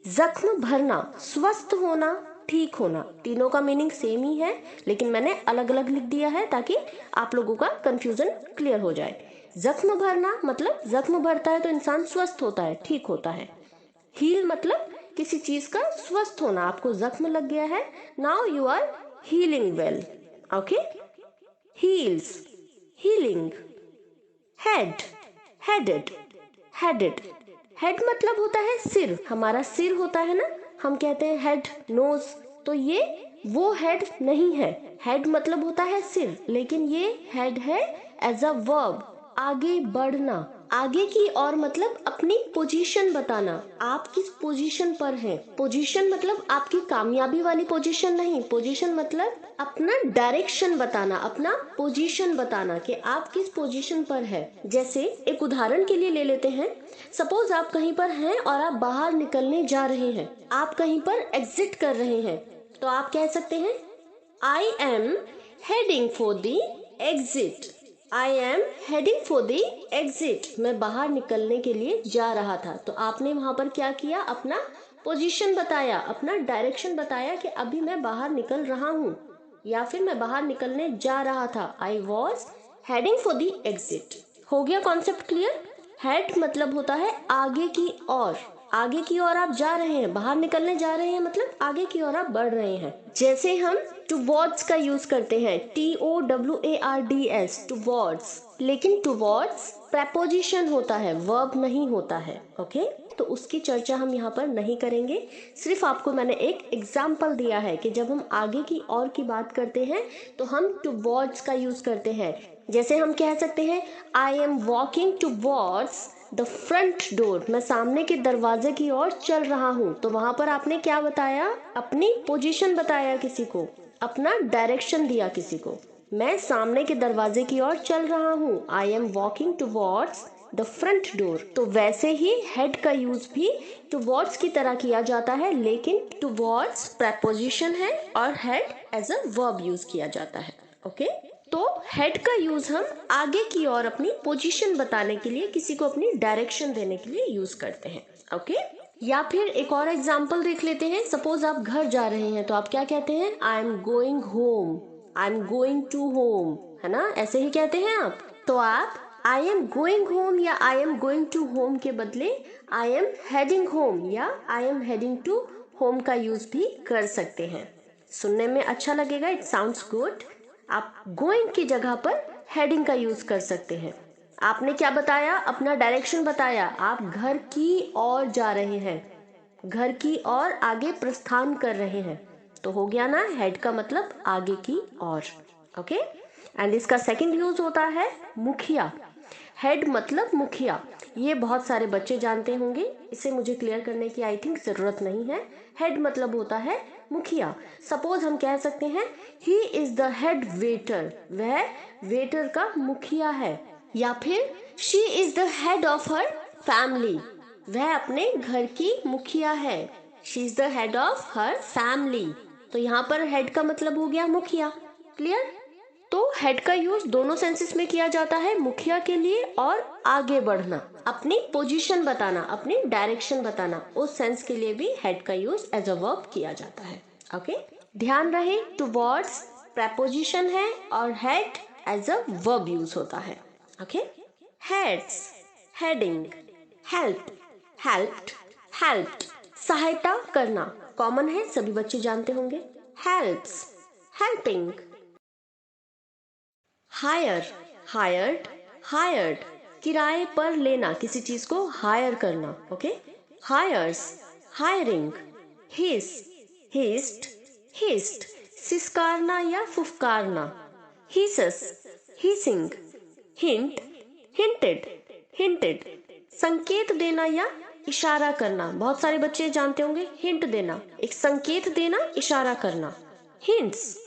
जख्म भरना, स्वस्थ होना, ठीक होना। तीनों का मीनिंग सेम ही है, लेकिन मैंने अलग अलग लिख दिया है ताकि आप लोगों का कंफ्यूजन क्लियर हो जाए। जख्म भरना मतलब जख्म भरता है तो इंसान स्वस्थ होता है, ठीक होता है। हील मतलब किसी चीज का स्वस्थ होना, आपको जख्म लग गया है, now you are healing well. Okay, heals, healing. Head, headed, headed. Head मतलब होता है सिर, हमारा सिर होता है ना, हम कहते हैं हेड, नोज, तो ये वो हेड नहीं है। हेड मतलब होता है सिर, लेकिन ये हेड है एज अ वर्ब, आगे बढ़ना, आगे की ओर मतलब अपनी पोजीशन बताना, आप किस पोजीशन पर हैं। पोजीशन मतलब आपकी कामयाबी वाली पोजीशन नहीं, पोजीशन मतलब अपना डायरेक्शन बताना, अपना पोजीशन बताना कि आप किस पोजीशन पर है। जैसे एक उदाहरण के लिए ले लेते हैं, सपोज आप कहीं पर हैं और आप बाहर निकलने जा रहे हैं, आप कहीं पर एग्जिट कर रहे हैं, तो आप कह सकते हैं I am heading for the exit. I am heading for the exit, मैं बाहर निकलने के लिए जा रहा था। तो आपने वहां पर क्या किया, अपना पोजीशन बताया, अपना डायरेक्शन बताया कि अभी मैं बाहर निकल रहा हूँ या फिर मैं बाहर निकलने जा रहा था। I was heading for the exit. हो गया कॉन्सेप्ट क्लियर। हेड मतलब होता है आगे की ओर, आगे की ओर आप जा रहे हैं, बाहर निकलने जा रहे हैं मतलब आगे की ओर आप बढ़ रहे हैं। जैसे हम टुवर्ड्स का यूज करते हैं, TOWARDS, टुवर्ड्स, लेकिन टुवर्ड्स प्रेपोजिशन होता है, वर्ब नहीं होता है। ओके, तो उसकी चर्चा हम यहाँ पर नहीं करेंगे, सिर्फ आपको मैंने एक एग्जाम्पल दिया है कि जब हम आगे की ओर की बात करते हैं तो हम टुवर्ड्स का यूज करते हैं। जैसे हम कह सकते हैं I am walking towards the front door, मैं सामने के दरवाजे की ओर चल रहा हूँ। तो वहां पर आपने क्या बताया, अपनी पोजीशन बताया, किसी को अपना डायरेक्शन दिया किसी को। मैं सामने के दरवाजे की ओर चल रहा हूँ, I am walking towards the front door. तो वैसे ही हेड का यूज भी टुवर्ड्स की तरह किया जाता है, लेकिन टुवर्ड्स प्रेपोजिशन है और head as a verb use किया जाता है। ओके, तो हेड का यूज हम आगे की ओर अपनी पोजीशन बताने के लिए, किसी को अपनी डायरेक्शन देने के लिए यूज करते हैं। ओके, या फिर एक और एग्जांपल देख लेते हैं। सपोज आप घर जा रहे हैं तो आप क्या कहते हैं, I am going home, I am going to home, है ना, ऐसे ही कहते हैं आप। तो आप आई एम गोइंग होम या I am going to home के बदले आई एम हेडिंग होम या I am heading to home का यूज भी कर सकते हैं। सुनने में अच्छा लगेगा, इट साउंड्स गुड। आप गोइंग की जगह पर हेडिंग का यूज कर सकते हैं। आपने क्या बताया, अपना डायरेक्शन बताया, आप घर की ओर जा रहे हैं, घर की ओर आगे प्रस्थान कर रहे हैं, तो हो गया ना, हेड का मतलब आगे की ओर। ओके, एंड इसका सेकंड यूज होता है मुखिया। हेड मतलब मुखिया, ये बहुत सारे बच्चे जानते होंगे, इसे मुझे क्लियर करने की आई थिंक जरूरत नहीं है। हेड मतलब होता है मुखिया। सपोज हम कह सकते हैं he is the head waiter, वह वेटर का मुखिया है। या फिर she is the head of her family, वह अपने घर की मुखिया है। She is the head of her family. तो यहाँ पर हेड का मतलब हो गया मुखिया। क्लियर। तो हेड का यूज दोनों सेंसेस में किया जाता है, मुखिया के लिए और आगे बढ़ना, अपनी पोजीशन बताना, अपनी डायरेक्शन बताना, उस सेंस के लिए भी हेड का यूज एज अ वर्ब किया जाता है। ओके, ध्यान रहे टुवर्ड्स प्रेपोजिशन है और head as a verb use होता है। Okay, heads, heading, help, helped, helped, सहायता करना, कॉमन है, सभी बच्चे जानते होंगे। Helps, helping. Hire, hired, hired, किराए पर लेना, किसी चीज को हायर करना। Okay, hires, hiring, hiss, hissed, hissed, सिसकारना या फुफकारना। Hisses, hissing, hint, hinted, hinted, संकेत देना या इशारा करना, बहुत सारे बच्चे जानते होंगे, हिंट देना, एक संकेत देना, इशारा करना। हिंट्स,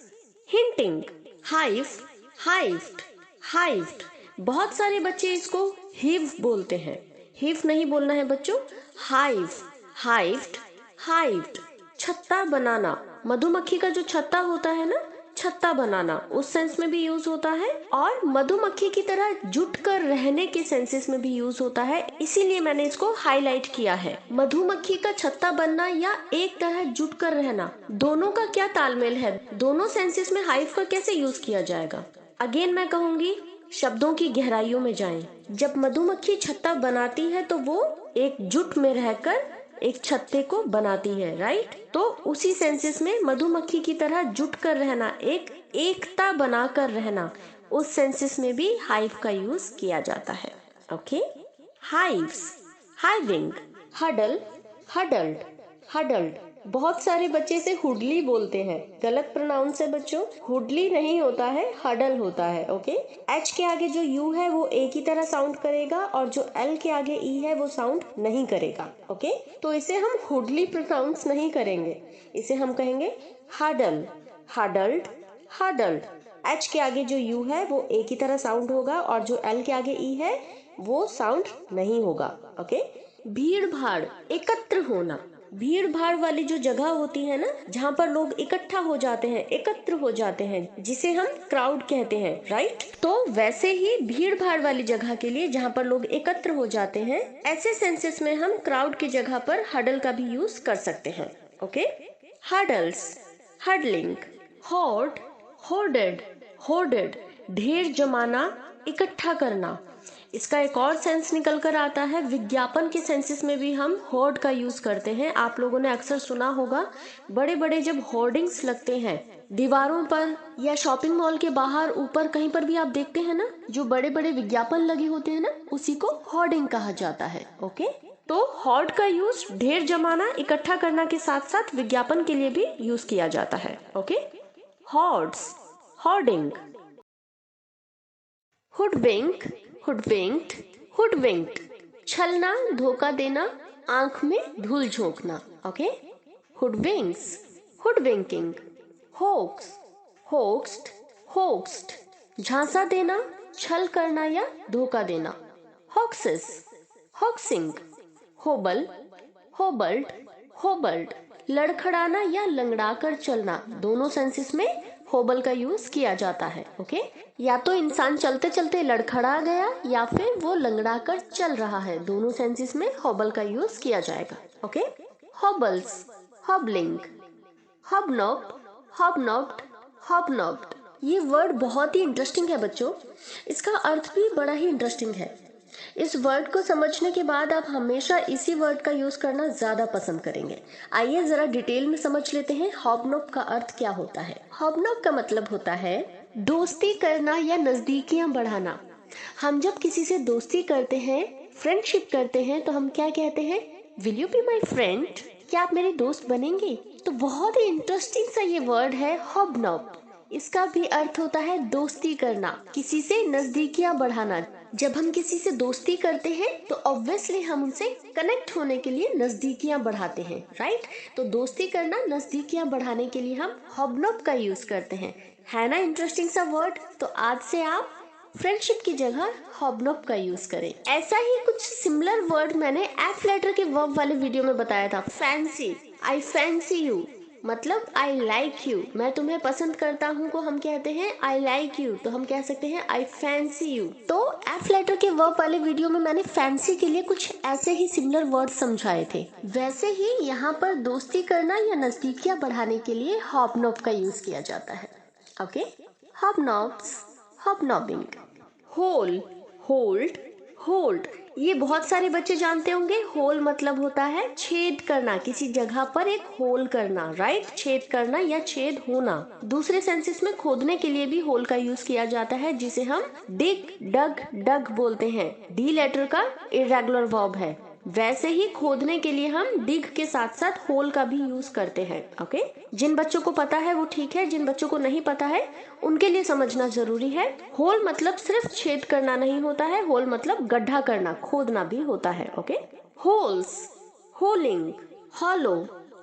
हिंटिंग, हाइव, हाइव्ड, हाइव्ड, बहुत सारे बच्चे इसको हिव बोलते हैं, हिव नहीं बोलना है बच्चों, हाइव, हाइव्ड, हाइव्ड, छत्ता बनाना, मधुमक्खी का जो छत्ता होता है ना, छत्ता बनाना, उस सेंस में भी यूज होता है, और मधुमक्खी की तरह जुट कर रहने के सेंसेस में भी यूज होता है, इसीलिए मैंने इसको हाईलाइट किया है। मधुमक्खी का छत्ता बनना या एक तरह जुट कर रहना, दोनों का क्या तालमेल है, दोनों सेंसेस में हाइव का कैसे यूज किया जाएगा। अगेन मैं कहूंगी, शब्दों की गहराइयों में जाएं। जब मधुमक्खी छत्ता बनाती है तो वो एक जुट में रहकर एक छत्ते को बनाती है, राइट। तो उसी सेंसेस में मधुमक्खी की तरह जुट कर रहना, एक एकता बनाकर रहना, उस सेंसेस में भी हाइव का यूज किया जाता है। Okay, hives, hiving, huddle, huddled, huddled, बहुत सारे बच्चे इसे हुडली बोलते हैं, गलत प्रोनाउंस है बच्चों, हुडली नहीं होता है, हडल होता है। ओके, एच के आगे जो यू है वो ए की तरह साउंड करेगा और जो एल के आगे ई है वो साउंड नहीं करेगा। ओके, तो इसे हम हुडली प्रोनाउंस नहीं करेंगे, इसे हम कहेंगे हडल, हडल्ड, हडल्ड। एच के आगे जो यू है वो ए की तरह साउंड होगा और जो एल के आगे ई है वो साउंड नहीं होगा। ओके, भीड़ भाड़, एकत्र होना, भीड़ भाड़ वाली जो जगह होती है ना, जहाँ पर लोग इकट्ठा हो जाते हैं, एकत्र हो जाते हैं, जिसे हम क्राउड कहते हैं, राइट। तो वैसे ही भीड़ भाड़ वाली जगह के लिए जहाँ पर लोग एकत्र हो जाते हैं, ऐसे सेंसेस में हम क्राउड की जगह पर हडल का भी यूज कर सकते हैं। Okay, hurdles, huddling, horde, hoarded, hoarded, ढेर जमाना, इकट्ठा करना। इसका एक और सेंस निकल कर आता है, विज्ञापन के सेंसेस में भी हम होर्ड का यूज करते हैं। आप लोगों ने अक्सर सुना होगा, बड़े बड़े जब होर्डिंग्स लगते हैं दीवारों पर या शॉपिंग मॉल के बाहर ऊपर कहीं पर भी आप देखते हैं ना, जो बड़े बड़े विज्ञापन लगे होते हैं ना, उसी को होर्डिंग कहा जाता है। ओके, तो होर्ड का यूज ढेर जमाना, इकट्ठा करना के साथ साथ विज्ञापन के लिए भी यूज किया जाता है। ओके, हॉर्ड्स, होर्डिंग, हुडविंक, हुडविंक्ड, हुडविंक्ड, छलना, धोखा देना, आंख में धूल झोंकना। ओके, हुडविंक्स, हुडविंकिंग, होक्स, होक्स्ड, होक्स्ड, झांसा देना, छल करना या धोखा देना। हॉक्सिस, हॉक्सिंग, होबल, होबल्ड, होबल्ड, लड़खड़ाना या लंगड़ाकर चलना। दोनों सेंसेस में होबल का यूज किया जाता है। ओके, या तो इंसान चलते चलते लड़खड़ा गया या फिर वो लंगड़ा कर चल रहा है, दोनों सेंसेस में होबल का यूज किया जाएगा। Okay, hobbles, hobbling, hobnob, hobnobbed, hobnobbed. ये वर्ड बहुत ही इंटरेस्टिंग है बच्चों, इसका अर्थ भी बड़ा ही इंटरेस्टिंग है। इस वर्ड को समझने के बाद आप हमेशा इसी वर्ड का यूज करना ज्यादा पसंद करेंगे। आइए जरा डिटेल में समझ लेते हैं हॉबनॉब का अर्थ क्या होता है। हॉबनॉब का मतलब होता है दोस्ती करना या नजदीकियां बढ़ाना। हम जब किसी से दोस्ती करते हैं, फ्रेंडशिप करते हैं, तो हम क्या कहते हैं, will you be my friend, क्या आप मेरे दोस्त बनेंगे। तो बहुत ही इंटरेस्टिंग सा ये वर्ड है हॉबनॉब। इसका भी अर्थ होता है दोस्ती करना, किसी से नजदीकियां बढ़ाना। जब हम किसी से दोस्ती करते हैं तो ऑब्वियसली हम उनसे कनेक्ट होने के लिए नजदीकियां बढ़ाते हैं, राइट। तो दोस्ती करना, नजदीकियां बढ़ाने के लिए हम हॉबनॉब का यूज करते हैं। है ना इंटरेस्टिंग सा वर्ड। तो आज से आप फ्रेंडशिप की जगह हॉबनॉब का यूज करें। ऐसा ही कुछ सिमिलर वर्ड मैंने एफ लेटर के वर्ब वाले वीडियो में बताया था। फैंसी, आई फैंसी यू, मतलब आई लाइक यू, मैं तुम्हें पसंद करता हूँ को हम कहते हैं आई लाइक यू, तो हम कह सकते हैं आई फैंसी यू। तो एफ लेटर के वर्ब वाले वीडियो में मैंने फैंसी के लिए कुछ ऐसे ही सिमिलर वर्ड समझाए थे। वैसे ही यहाँ पर दोस्ती करना या नजदीकियां बढ़ाने के लिए हॉबनॉब का यूज किया जाता है। Okay, hobnobs, hobnobbing, hole, holed, holed. ये बहुत सारे बच्चे जानते होंगे। होल मतलब होता है छेद करना, किसी जगह पर एक होल करना, राइट, छेद करना या छेद होना। दूसरे सेंसेस में खोदने के लिए भी होल का यूज किया जाता है, जिसे हम डिग, डग, डग बोलते हैं। डी लेटर का इरेगुलर वर्ब है। वैसे ही खोदने के लिए हम डिग के साथ साथ होल का भी यूज करते हैं। ओके, जिन बच्चों को पता है वो ठीक है, जिन बच्चों को नहीं पता है उनके लिए समझना जरूरी है। होल मतलब सिर्फ छेद करना नहीं होता है, होल मतलब गड्ढा करना, खोदना भी होता है। Okay, holes, holing, hollow,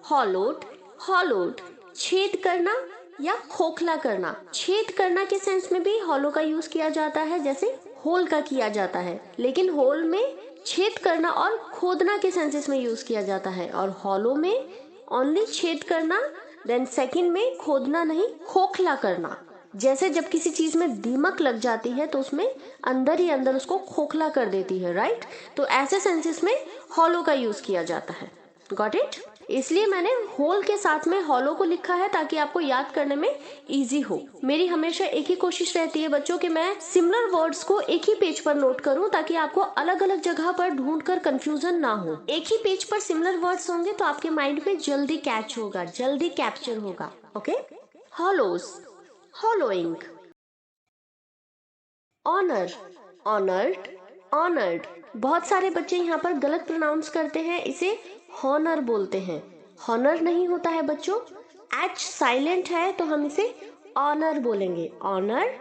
hollowed, hollowed, छेद करना या खोखला करना। छेद करना के सेंस में भी हॉलो का यूज किया जाता है, जैसे होल का किया जाता है, लेकिन होल में छेद करना और खोदना के सेंसेस में यूज किया जाता है, और हॉलो में ओनली छेद करना, देन सेकंड में खोदना नहीं, खोखला करना। जैसे जब किसी चीज में दीमक लग जाती है तो उसमें अंदर ही अंदर उसको खोखला कर देती है, राइट। तो ऐसे सेंसेस में हॉलो का यूज किया जाता है। Got it. इसलिए मैंने होल के साथ में हॉलो को लिखा है ताकि आपको याद करने में इजी हो। मेरी हमेशा एक ही कोशिश रहती है बच्चों कि मैं सिमिलर वर्ड्स को एक ही पेज पर नोट करूं, ताकि आपको अलग अलग जगह पर ढूंढकर कंफ्यूजन ना हो। एक ही पेज पर सिमिलर वर्ड्स होंगे तो आपके माइंड में जल्दी कैच होगा, जल्दी कैप्चर होगा। Okay, hollows, hollowing, honour, honoured, honoured. बहुत सारे बच्चे यहाँ पर गलत प्रोनाउंस करते हैं, इसे हॉनर बोलते हैं। हॉनर नहीं होता है बच्चों, एच साइलेंट है तो हम इसे ऑनर बोलेंगे। Honour,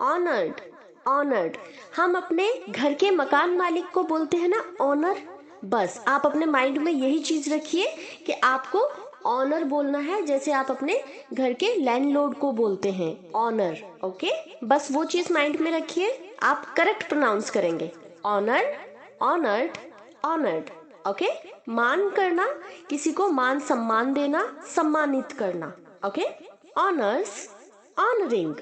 honoured, honoured. हम अपने घर के मकान मालिक को बोलते हैं ना ऑनर। बस आप अपने माइंड में यही चीज रखिए कि आपको ऑनर बोलना है, जैसे आप अपने घर के लैंडलॉर्ड को बोलते हैं ऑनर। ओके, बस वो चीज माइंड में रखिए, आप करेक्ट प्रोनाउंस करेंगे। Honour, honoured, honoured. ओके, मान करना, किसी को मान सम्मान देना, सम्मानित करना। Okay, honours, honouring,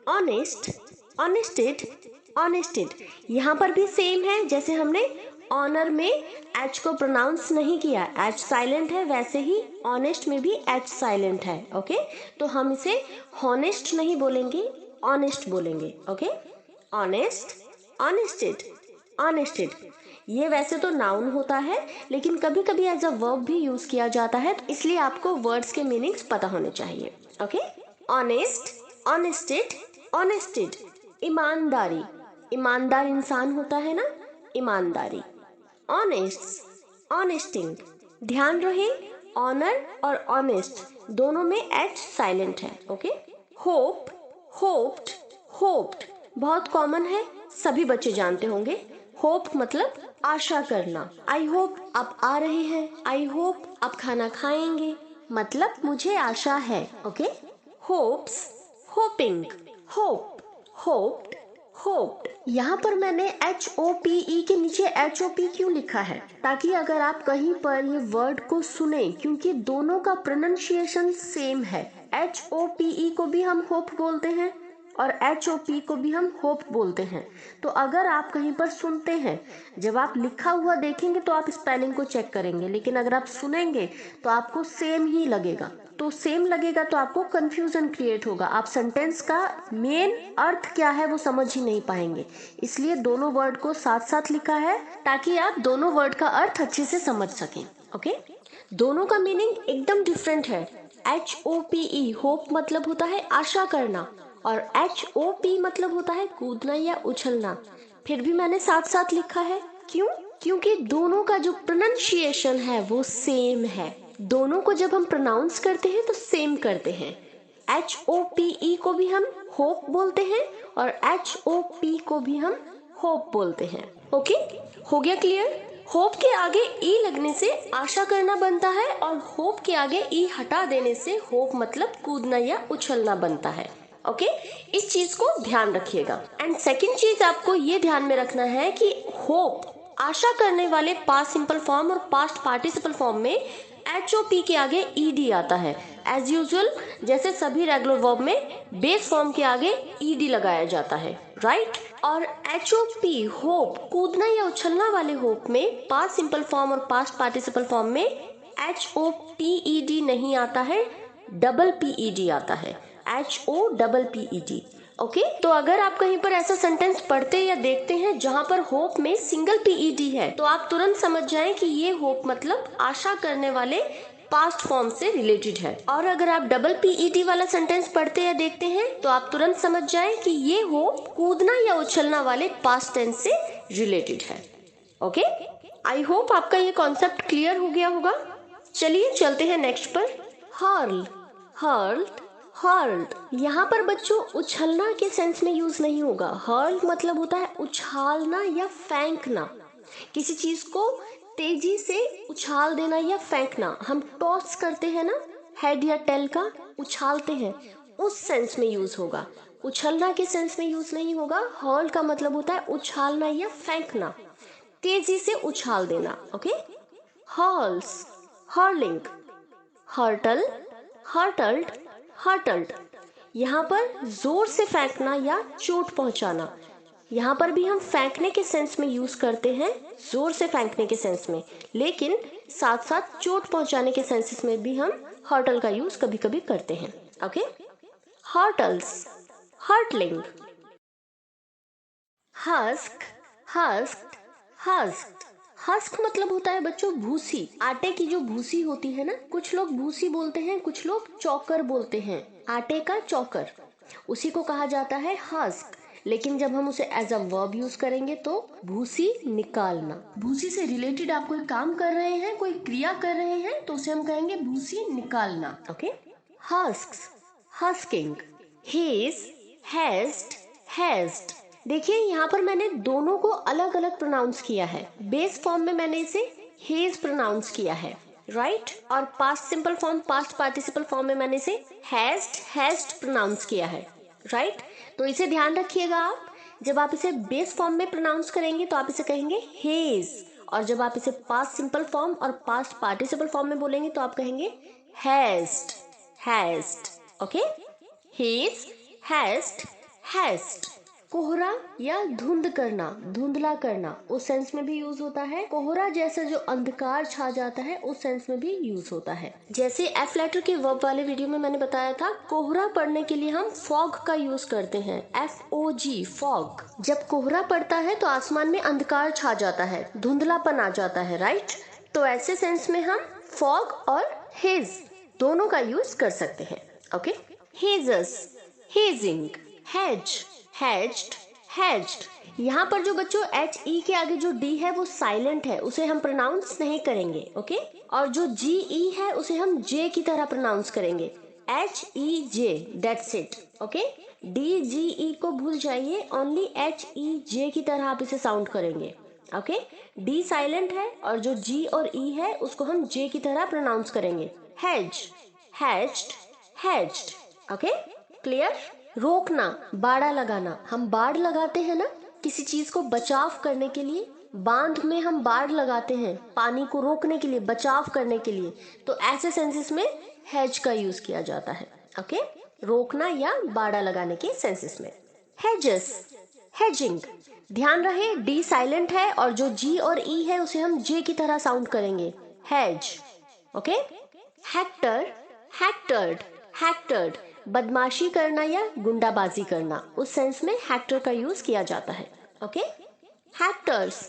honest, honested, honested. यहाँ पर भी सेम है, जैसे हमने ऑनर में एच को प्रोनाउंस नहीं किया, एच साइलेंट है, वैसे ही ऑनेस्ट में भी एच साइलेंट है। ओके, तो हम इसे हॉनेस्ट नहीं बोलेंगे, ऑनेस्ट बोलेंगे। Okay, honest, honested, honested. ये वैसे तो नाउन होता है, लेकिन कभी कभी एज अ वर्ब भी यूज किया जाता है, तो इसलिए आपको वर्ड्स के मीनिंग्स पता होने चाहिए। Okay, honest, honested, honested. ईमानदारी, ईमानदार इंसान होता है ना, ईमानदारी। Honest, honesting. ध्यान रहे, ऑनर और ऑनेस्ट दोनों में एच साइलेंट है। Okay, hope, hoped, hoped. बहुत कॉमन है, सभी बच्चे जानते होंगे। होप मतलब आशा करना। आई होप आप आ रहे हैं, आई होप आप खाना खाएंगे, मतलब मुझे आशा है। Okay, hopes, hopping, hope, hoped, hoped. यहाँ पर मैंने HOPE के नीचे HOP क्यों लिखा है, ताकि अगर आप कहीं पर ये वर्ड को सुने, क्योंकि दोनों का प्रोनाउंसिएशन सेम है। HOPE को भी हम होप बोलते हैं और HOP को भी हम होप बोलते हैं। तो अगर आप कहीं पर सुनते हैं, जब आप लिखा हुआ देखेंगे तो आप स्पेलिंग को चेक करेंगे, लेकिन अगर आप सुनेंगे तो आपको सेम ही लगेगा। तो सेम लगेगा तो आपको कंफ्यूजन क्रिएट होगा, आप सेंटेंस का मेन अर्थ क्या है वो समझ ही नहीं पाएंगे। इसलिए दोनों वर्ड को साथ साथ लिखा है, ताकि आप दोनों वर्ड का अर्थ अच्छे से समझ सकें। ओके, दोनों का मीनिंग एकदम डिफरेंट है। HOPE होप मतलब होता है आशा करना, और HOP मतलब होता है कूदना या उछलना। फिर भी मैंने साथ साथ लिखा है, क्यों? क्योंकि दोनों का जो प्रोनाउंसिएशन है वो सेम है। दोनों को जब हम प्रोनाउंस करते हैं तो सेम करते हैं। HOPE को भी हम होप बोलते हैं और HOP को भी हम होप बोलते हैं। ओके, हो गया क्लियर? होप के आगे ई लगने से आशा करना बनता है, और होप के आगे ई हटा देने से होप मतलब कूदना या उछलना बनता है। ओके, इस चीज को ध्यान रखिएगा। एंड सेकंड चीज आपको ये ध्यान में रखना है कि होप आशा करने वाले पास्ट सिंपल फॉर्म और पास्ट पार्टिसिपल फॉर्म में HOP के आगे ED आता है। एज यूजुअल, जैसे सभी रेगुलर वर्ब में बेस फॉर्म के आगे ED लगाया जाता है, राइट? और HOP होप कूदना या उछलना वाले होप में पास्ट सिंपल फॉर्म और पास्ट पार्टिसिपल फॉर्म में HOPED नहीं आता है, डबल PED आता है, HOPPED। ओके, तो अगर आप कहीं पर ऐसा सेंटेंस पढ़ते या देखते हैं जहां पर होप में सिंगल PED है, तो आप तुरंत समझ जाएं कि ये होप मतलब आशा करने वाले पास्ट फॉर्म से रिलेटेड है। और अगर आप डबल PED वाला सेंटेंस पढ़ते या देखते हैं तो आप तुरंत समझ जाएं कि ये होप कूदना या उछलना वाले पास्ट टेंस से रिलेटेड है। ओके, आई होप आपका ये कॉन्सेप्ट क्लियर हो गया होगा। चलिए चलते हैं नेक्स्ट पर। Hurl, hurled, hurled. यहाँ पर बच्चों उछलना के सेंस में यूज नहीं होगा। हर्ल मतलब होता है उछालना या फेंकना, किसी चीज को तेजी से उछाल देना या फेंकना। हम टॉस करते हैं ना, हेड या टेल का उछालते हैं, उस सेंस में यूज होगा। उछलना के सेंस में यूज नहीं होगा। हर्ल का मतलब होता है उछालना या फेंकना, तेजी से उछाल देना। Okay, hurls, hurling, hurtle, hurtled, hurtled. यहाँ पर जोर से फेंकना या चोट पहुंचाना। यहाँ पर भी हम फेंकने के सेंस में यूज करते हैं, जोर से फेंकने के सेंस में, लेकिन साथ साथ चोट पहुंचाने के सेंसेस में भी हम हर्टल का यूज कभी कभी करते हैं। Okay, hurtles, hurtling, husk, husked, husked. Husk मतलब होता है बच्चों भूसी, आटे की जो भूसी होती है ना, कुछ लोग भूसी बोलते हैं, कुछ लोग चौकर बोलते हैं। आटे का चौकर, उसी को कहा जाता है हस्क। लेकिन जब हम उसे एज अ वर्ब यूज करेंगे तो भूसी निकालना। भूसी से रिलेटेड आप कोई काम कर रहे हैं, कोई क्रिया कर रहे हैं, तो उसे हम कहेंगे भूसी निकालना। Okay. Husks, husking, hedge, hedged, hedged. देखिए यहाँ पर मैंने दोनों को अलग अलग प्रोनाउंस किया है। बेस फॉर्म में मैंने इसे हेज प्रोनाउंस किया है, राइट? और past simple form, past participle form में मैंने इसे हैज्ड, हैज्ड प्रोनाउंस किया है, राइट? तो इसे ध्यान रखिएगा आप, जब आप इसे बेस फॉर्म में प्रोनाउंस करेंगे तो आप इसे कहेंगे हेज, और जब आप इसे पास्ट सिंपल फॉर्म और पास्ट पार्टिसिपल फॉर्म में बोलेंगे तो आप कहेंगे hedged, hedged. Okay, hedge, hazed, hedged. कोहरा या धुंध करना, धुंधला करना, उस सेंस में भी यूज होता है। कोहरा जैसा जो अंधकार छा जाता है, उस सेंस में भी यूज होता है। जैसे एफ लेटर के वर्ब वाले वीडियो में मैंने बताया था, कोहरा पड़ने के लिए हम फॉग का यूज करते हैं, FOG, फॉग। जब कोहरा पड़ता है तो आसमान में अंधकार छा जाता है, धुंधलापन आ जाता है, राइट? तो ऐसे सेंस में हम फॉग और हेज दोनों का यूज कर सकते हैं। Okay, hedges, hedging, haze, hazed, hazed. यहाँ पर जो बच्चों HE के आगे जो D है वो साइलेंट है, उसे हम प्रोनाउंस नहीं करेंगे। ओके, और जो GE है उसे हम J की तरह प्रोनाउंस करेंगे, HEJ, that's it. Okay, DGE को भूल जाइए, ओनली HEJ की तरह आप इसे साउंड करेंगे। ओके, D साइलेंट है और जो G और E है उसको हम J की तरह प्रोनाउंस करेंगे, has, hedged, hedged. Okay, clear? रोकना, बाड़ा लगाना, हम बाड़ लगाते हैं ना किसी चीज को बचाव करने के लिए, बांध में हम बाड़ लगाते हैं पानी को रोकने के लिए, बचाव करने के लिए, तो ऐसे सेंसेस में हैज का यूज किया जाता है। ओके, रोकना या बाड़ा लगाने के सेंसेस में। Hedges, hedging. ध्यान रहे डी साइलेंट है और जो जी और ई है उसे हम जे की तरह साउंड करेंगे, haze. Okay, hector, hectored, hectored. बदमाशी करना या गुंडाबाजी करना, उस सेंस में हेक्टर का यूज किया जाता है। Okay, hectors,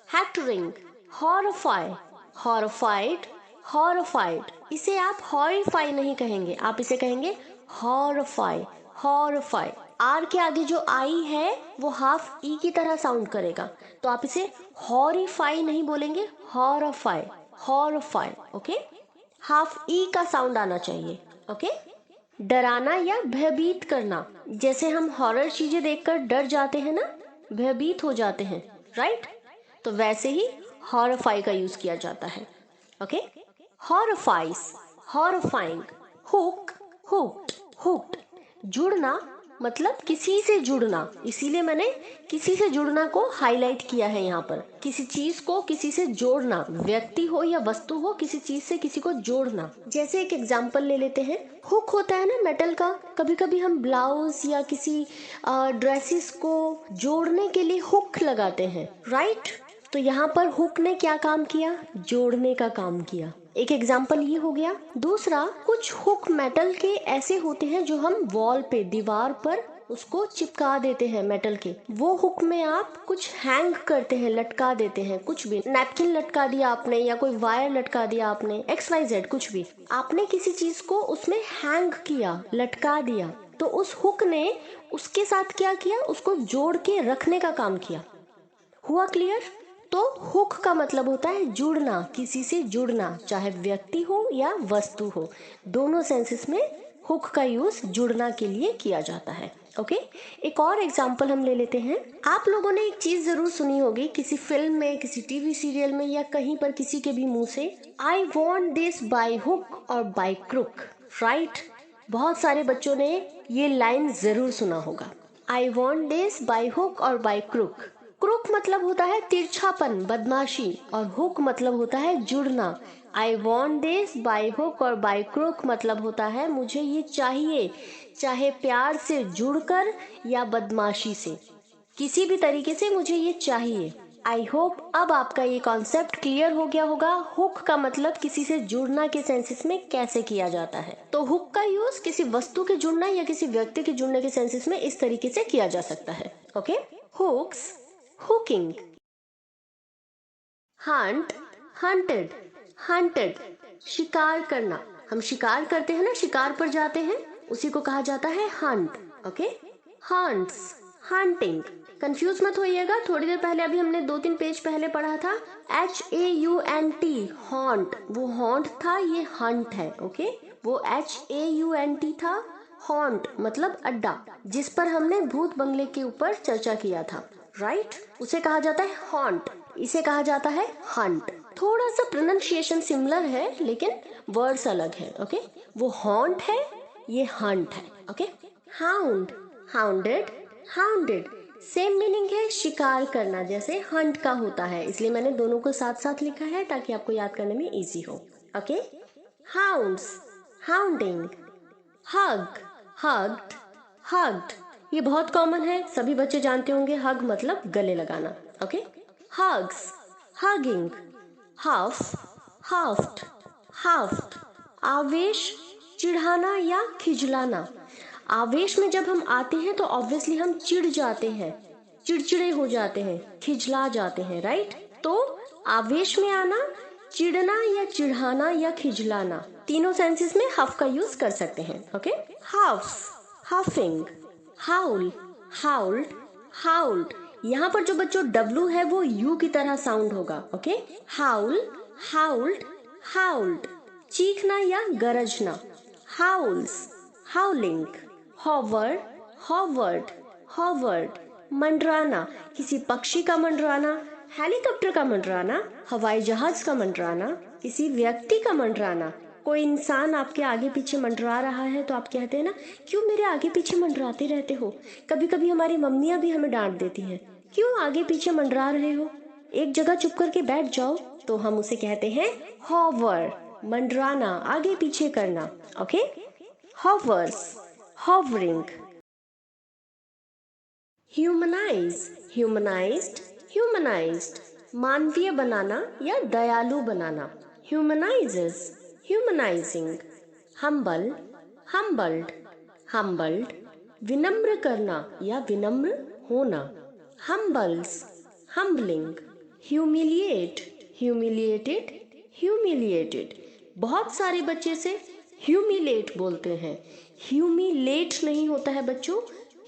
hectoring, horrify, horrified, horrified. इसे आप हॉरिफाई नहीं कहेंगे, आप इसे कहेंगे हॉरिफाई, हॉरिफाई। आर के आगे जो आई है वो हाफ ई की तरह साउंड करेगा, तो आप इसे हॉरिफाई नहीं बोलेंगे, हॉरिफाई, हॉरिफाई। ओके, हाफ ई का साउंड आना चाहिए। ओके, डराना या भयभीत करना, जैसे हम हॉरर चीजें देखकर डर जाते हैं ना, भयभीत हो जाते हैं, राइट? तो वैसे ही हॉरिफाई का यूज किया जाता है। Okay, horrifies, horrifying, hook, hooked, hooked. जुड़ना मतलब किसी से जुड़ना, इसीलिए मैंने किसी से जुड़ना को हाईलाइट किया है यहाँ पर। किसी चीज को किसी से जोड़ना, व्यक्ति हो या वस्तु हो, किसी चीज से किसी को जोड़ना। जैसे एक एग्जांपल ले लेते हैं, हुक होता है ना मेटल का, कभी कभी हम ब्लाउज या किसी ड्रेसेस को जोड़ने के लिए हुक लगाते हैं, राइट? तो यहाँ पर हुक ने क्या काम किया? जोड़ने का काम किया। एक एग्जाम्पल ये हो गया। दूसरा, कुछ हुक मेटल के ऐसे होते हैं जो हम वॉल पे, दीवार पर उसको चिपका देते हैं मेटल के। वो हुक में आप कुछ हैंग करते हैं, लटका देते हैं, कुछ भी, नैपकिन लटका दिया आपने या कोई वायर लटका दिया आपने, XYZ कुछ भी, आपने किसी चीज को उसमें हैंग किया, लटका दिया, तो उस हुक ने उसके साथ क्या किया? उसको जोड़ के रखने का काम किया। हुआ क्लियर? तो हुक का मतलब होता है जुड़ना, किसी से जुड़ना, चाहे व्यक्ति हो या वस्तु हो, दोनों सेंसेस में हुक का यूज जुड़ना के लिए किया जाता है। ओके, एक और एग्जांपल हम ले लेते हैं। आप लोगों ने एक चीज जरूर सुनी होगी, किसी फिल्म में, किसी टीवी सीरियल में या कहीं पर किसी के भी मुंह से, I want this by hook और बाय क्रुक, राइट? बहुत सारे बच्चों ने ये लाइन जरूर सुना होगा, I want this by hook और बाय क्रुक। क्रुक मतलब होता है तिरछापन, बदमाशी, और हुक मतलब होता है जुड़ना। I want this by hook और बाय क्रुक मतलब होता है मुझे ये चाहिए, चाहे प्यार से जुड़कर या बदमाशी से, किसी भी तरीके से मुझे ये चाहिए। आई होप अब आपका ये कॉन्सेप्ट क्लियर हो गया होगा, हुक का मतलब किसी से जुड़ना के सेंसेस में कैसे किया जाता है। तो हुक का यूज किसी वस्तु के जुड़ना या किसी व्यक्ति के जुड़ने के सेंसेस में इस तरीके से किया जा सकता है। Okay, hooks, hooking, hunt, hunted, hunted. शिकार करना, हम शिकार करते हैं ना, शिकार पर जाते हैं, उसी को कहा जाता है Hunt. Okay, hunts, hunting. Confuse मत होइएगा, थोड़ी देर पहले अभी हमने 2-3 पेज पहले पढ़ा था HAUNT, हॉन्ट, वो हॉन्ट था, ये हंट है। ओके, वो HAUNT था, हॉन्ट मतलब अड्डा, जिस पर हमने भूत बंगले के ऊपर चर्चा किया था, राइट? उसे कहा जाता है हॉन्ट, इसे कहा जाता है हंट। थोड़ा सा प्रोनाउंसिएशन सिमिलर है लेकिन वर्ड्स अलग है। ओके, वो हॉन्ट है, ये हंट है। Okay, hound, hounded, hounded, same meaning है, शिकार करना, जैसे हंट का होता है, इसलिए मैंने दोनों को साथ साथ लिखा है ताकि आपको याद करने में इजी हो। ओके, हाउंड्स, हाउंडिंग, हग, हग्ड, हग्ड, ये बहुत कॉमन है, सभी बच्चे जानते होंगे, हग मतलब गले लगाना। ओके, हग्स, हगिंग, हफ, हफ्ट, हफ्ट, आवेश, चिढ़ाना या खिजलाना। आवेश में जब हम आते हैं तो ऑब्वियसली हम चिढ़ जाते हैं, चिड़चिड़े हो जाते हैं, खिजला जाते हैं, राइट? तो आवेश में आना, चिढ़ना या चिढ़ाना या खिजलाना, तीनों सेंसेस में हफ का यूज कर सकते हैं। ओके, हफ, हफिंग, हाउल, हाउल्ड, हाउल्ड, यहाँ पर जो बच्चों W है वो U की तरह साउंड होगा। ओके, हाउल, हाउल्ड, हाउल्ड, चीखना या गरजना, howls, howling, hover, hovered, hovered, मंडराना, किसी पक्षी का मंडराना, हेलीकॉप्टर का मंडराना, हवाई जहाज का मंडराना, किसी व्यक्ति का मंडराना। कोई इंसान आपके आगे पीछे मंडरा रहा है तो आप कहते हैं ना, क्यों मेरे आगे पीछे मंडराते रहते हो। कभी कभी हमारी मम्मियां भी हमें डांट देती हैं, क्यों आगे पीछे मंडरा रहे हो, एक जगह चुप करके बैठ जाओ। तो हम उसे कहते हैं हॉवर, मंडराना, आगे पीछे करना। Okay, hovers, hovering, humanise, humanised, humanised, मानवीय बनाना या दयालु बनाना, humanises, humanising, humble, humbled, humbled, विनम्र करना या विनम्र होना, humbles, humbling, humiliate, humiliated, humiliated. बहुत सारे बच्चे से ह्यूमिलेट बोलते हैं, ह्यूमिलेट नहीं होता है बच्चों,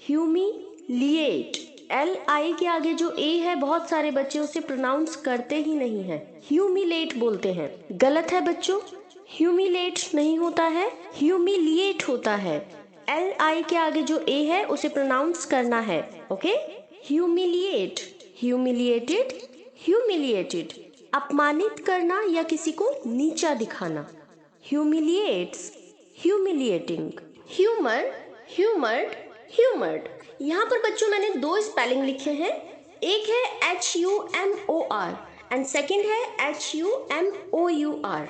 ह्यूमिलिएट। LI के आगे जो A है बहुत सारे बच्चे उसे प्रोनाउंस करते ही नहीं है, ह्यूमिलेट बोलते हैं, गलत है बच्चों, ह्यूमिलेट नहीं होता है, ह्यूमिलिएट होता है। LI के आगे जो A है उसे प्रोनाउंस करना है। ओके, ह्यूमिलिएट, ह्यूमिलिएटेड, ह्यूमिलिएटेड, अपमानित करना या किसी को नीचा दिखाना, ह्यूमिलिएट्स, ह्यूमिलिएटिंग, ह्यूमर, ह्यूमर्ड, ह्यूमर्ड। यहाँ पर बच्चों मैंने 2 स्पेलिंग लिखे हैं, एक है HUMOR एंड सेकंड है HUMOUR।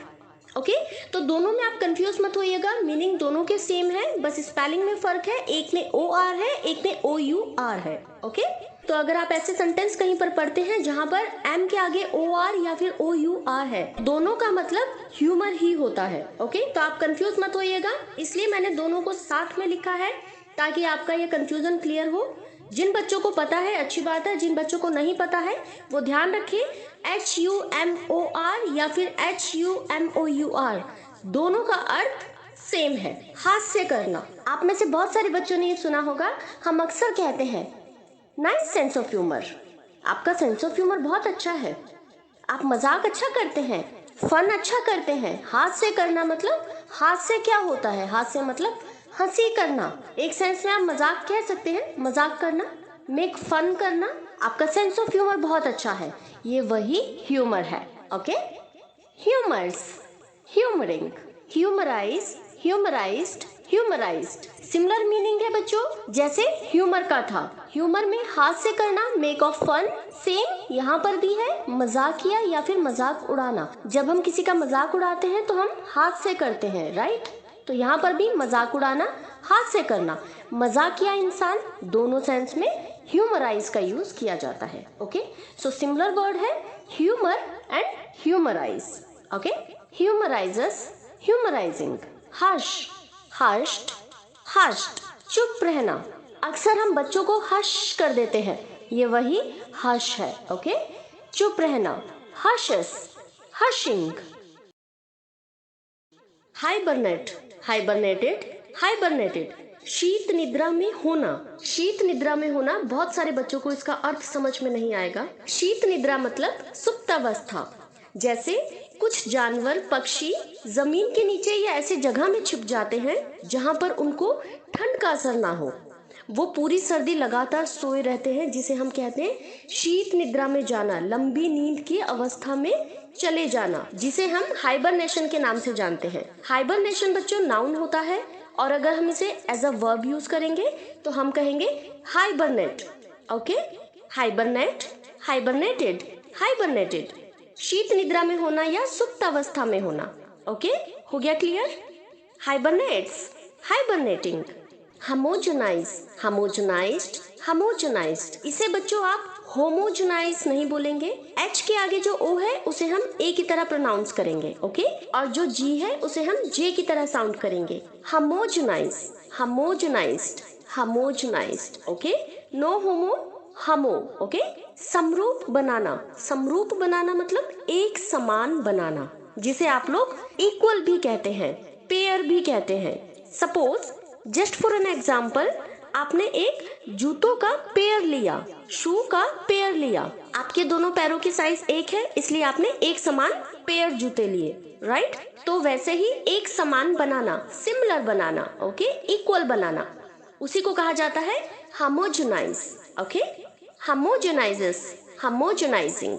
ओके, तो दोनों में आप कंफ्यूज मत होइएगा, मीनिंग दोनों के सेम है, बस स्पेलिंग में फर्क है, एक में OR है, एक में OUR है। ओके, तो अगर आप ऐसे सेंटेंस कहीं पर पढ़ते हैं जहां पर M के आगे OR या फिर OUR है, दोनों का मतलब ह्यूमर ही होता है। ओके, तो आप कंफ्यूज मत होइएगा, इसलिए मैंने दोनों को साथ में लिखा है ताकि आपका ये कंफ्यूजन क्लियर हो। जिन बच्चों को पता है अच्छी बात है, जिन बच्चों को नहीं पता है वो ध्यान रखिए, HUMOR या फिर HUMOUR दोनों का अर्थ सेम है, हास्य करना। आप में से बहुत सारे बच्चों ने ये सुना होगा, हम अक्सर कहते हैं नाइस सेंस ऑफ ह्यूमर, आपका सेंस ऑफ ह्यूमर बहुत अच्छा है, आप मजाक अच्छा करते हैं, फन अच्छा करते हैं। हास्य करना मतलब, हास्य क्या होता है, हास्य मतलब हंसी करना, एक सेंस में आप मजाक कह सकते हैं, मजाक करना, मेक फन करना। आपका सेंस ऑफ ह्यूमर बहुत अच्छा है, ये वही ह्यूमर है। ओके, ह्यूमर्स, ह्यूमरिंग, ह्यूमराइज, ह्यूमराइज्ड, ह्यूमराइज्ड, सिमिलर मीनिंग है बच्चों जैसे ह्यूमर का था। ह्यूमर में हास्य करना, मेक ऑफ फन, सेम यहाँ पर भी है, मजाकिया या फिर मजाक उड़ाना। जब हम किसी का मजाक उड़ाते हैं तो हम हास्य करते हैं, राइट? तो यहाँ पर भी मजाक उड़ाना, हास्य करना, मजाकिया इंसान, दोनों सेंस में ह्यूमराइज का यूज किया जाता है। ओके, सो सिमिलर वर्ड है humour and humorise. Okay, humorises, humorising, hush, hushed, hushed, चुप रहना। अक्सर हम बच्चों को हश कर देते हैं, ये वही हश है। ओके, चुप रहना, हशस, हशिंग, हाइबरनेट, हाइबरनेटेड, हाइबरनेटेड, शीत निद्रा में होना। शीत निद्रा में होना, बहुत सारे बच्चों को इसका अर्थ समझ में नहीं आएगा। शीत निद्रा मतलब सुप्तावस्था। जैसे कुछ जानवर, पक्षी जमीन के नीचे या ऐसे जगह में छिप जाते हैं जहां पर उनको ठंड का असर ना हो। वो पूरी सर्दी लगातार सोए रहते हैं, जिसे हम कहते हैं शीत निद्रा में जाना, लंबी नींद की अवस्था में चले जाना, जिसे हम हाइबरनेशन के नाम से जानते हैं। हाइबरनेशन बच्चों नाउन होता है, और अगर हम इसे एज अ वर्ब यूज करेंगे तो हम कहेंगे hibernate. Okay, hibernate, hibernated, hibernated. शीत निद्रा में होना या सुप्त अवस्था में होना। ओके, हो गया clear? Hibernates, hibernating. Homogenise, homogenised, homogenised. इसे बच्चों आप होमोजेनाइज नहीं बोलेंगे। एच के आगे जो ओ है उसे हम ए की तरह प्रोनाउंस करेंगे। ओके, और जो जी है उसे हम जे की तरह साउंड करेंगे। Homogenise, homogenised, homogenised. Okay, no homo, हमो। ओके, समरूप बनाना। समरूप बनाना मतलब एक समान बनाना, जिसे आप लोग इक्वल भी कहते हैं, पेयर भी कहते हैं। Suppose, just for an example, आपने एक जूतों का पेयर लिया, शू का पेयर लिया। आपके दोनों पैरों की साइज एक है, इसलिए आपने एक समान पेयर जूते लिए, राइट? तो वैसे ही एक समान बनाना, सिमिलर बनाना, ओके, इक्वल बनाना, उसी को कहा जाता है homogenise. Okay, homogenizes, homogenizing,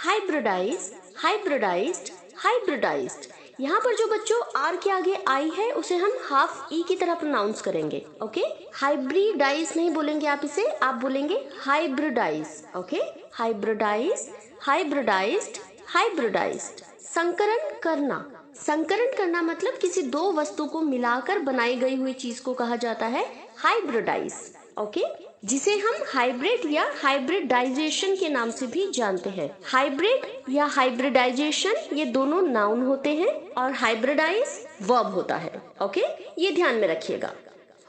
hybridize, hybridized, hybridized। यहाँ पर जो बच्चों आर के आगे आई है उसे हम हाफ ई की तरह प्रोनाउंस करेंगे। ओके, हाइब्रिडाइज नहीं बोलेंगे आप इसे, आप बोलेंगे hybridise. Okay, hybridise, hybridised, hybridised. संकरण करना। संकरण करना मतलब किसी दो वस्तु को मिलाकर बनाई गई हुई चीज को कहा जाता है हाइब्रिडाइज। ओके, जिसे हम हाइब्रिड या हाइब्रिडाइजेशन के नाम से भी जानते हैं। हाइब्रिड या हाइब्रिडाइजेशन ये दोनों नाउन होते हैं और हाइब्रिडाइज वर्ब होता है। ओके, ये ध्यान में रखिएगा।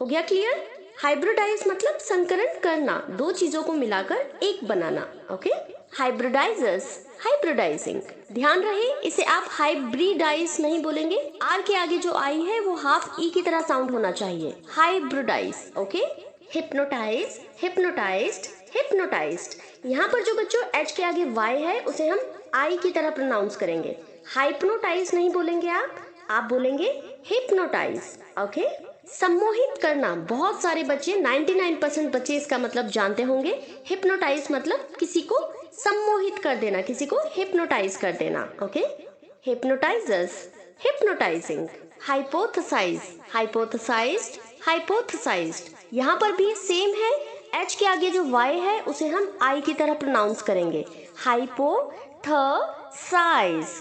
हो गया क्लियर? हाइब्रिडाइज मतलब संकरण करना, दो चीजों को मिलाकर एक बनाना। ओके, हाइब्रिडाइजर्स, हाइब्रिडाइजिंग। ध्यान रहे, इसे आप हाइब्रिडाइज नहीं बोलेंगे, आर के आगे जो आई है वो हाफ ई की तरह साउंड होना चाहिए। Hybridise. Okay, hypnotise, hypnotised, hypnotised. यहाँ पर जो बच्चों एच के आगे वाई है उसे हम आई की तरह प्रोनाउंस करेंगे। हाइप्नोटाइज नहीं बोलेंगे आप बोलेंगे हिप्नोटाइज। ओके, सम्मोहित करना। बहुत सारे बच्चे, 99% बच्चे इसका मतलब जानते होंगे। हिप्नोटाइज मतलब किसी को सम्मोहित कर देना, किसी को हिप्नोटाइज कर देना। Okay, hypnotises, hypnotising. Hypothesise, hypothesised, hypothesised. यहाँ पर भी सेम है, एच के आगे जो वाई है उसे हम आई की तरह प्रोनाउंस करेंगे। हाइपोथेसाइज।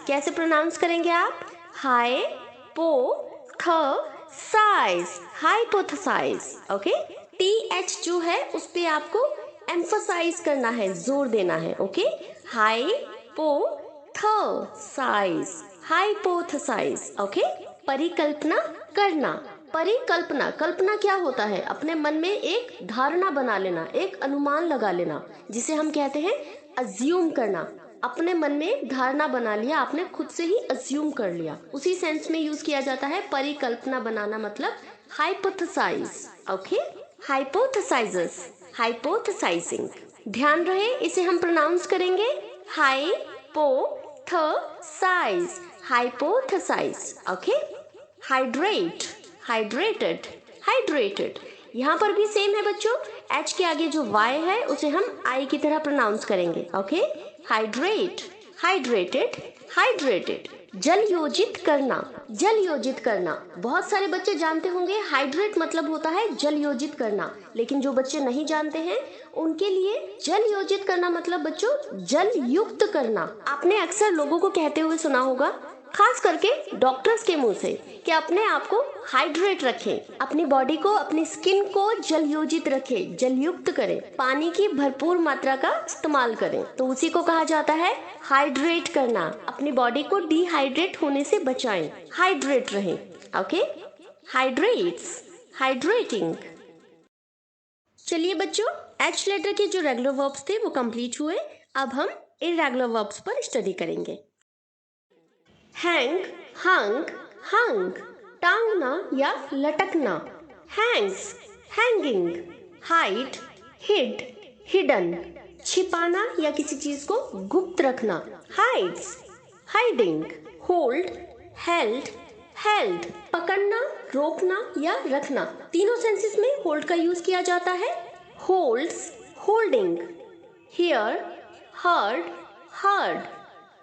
कैसे प्रोनाउंस करेंगे आप? Hypothesised, hypothesised. Okay, T H जो है उस पे आपको एम्फसाइज करना है, जोर देना है। Okay, hypothesised, hypothesised. ओके, परिकल्पना करना। परिकल्पना, कल्पना क्या होता है? अपने मन में एक धारणा बना लेना, एक अनुमान लगा लेना, जिसे हम कहते हैं अज्यूम करना। अपने मन में एक धारणा बना लिया, आपने खुद से ही अज्यूम कर लिया, उसी सेंस में यूज किया जाता है परिकल्पना बनाना, मतलब हाइपोथेसाइज। Okay, हाइपोथेसाइजेस, hypothesising. ध्यान रहे, इसे हम प्रोनाउंस करेंगे hypothesised, hypothesised. Okay, hydrate, hydrated, hydrated. यहाँ पर भी सेम है बच्चों, एच के आगे जो वाई है उसे हम आई की तरह प्रोनाउंस करेंगे। Okay, hydrate, hydrated, hydrated. जल योजित करना, जल योजित करना। बहुत सारे बच्चे जानते होंगे हाइड्रेट मतलब होता है जल योजित करना, लेकिन जो बच्चे नहीं जानते हैं उनके लिए जल योजित करना मतलब बच्चों जल युक्त करना। आपने अक्सर लोगों को कहते हुए सुना होगा, खास करके डॉक्टर्स के मुंह से, कि अपने आप को हाइड्रेट रखें, अपनी बॉडी को, अपनी स्किन को जल योजित रखें, जल युक्त करें, पानी की भरपूर मात्रा का इस्तेमाल करें। तो उसी को कहा जाता है हाइड्रेट करना। अपनी बॉडी को डिहाइड्रेट होने से बचाएं, हाइड्रेट रहें। Okay, hydrates, hydrating. चलिए बच्चों, एच लेटर के जो रेगुलर वर्ब्स थे वो कंप्लीट हुए। अब हम इर्रेगुलर वर्ब्स पर स्टडी करेंगे। हैंग, हंग, हंग। टांगना या लटकना। hangs, hanging, hide, hid, hidden, छिपाना या किसी चीज को गुप्त रखना, hides, hiding, hold, held, held, पकड़ना, रोकना या रखना। तीनों सेंसेस में hold का यूज किया जाता है। holds, holding, hear, heard, heard,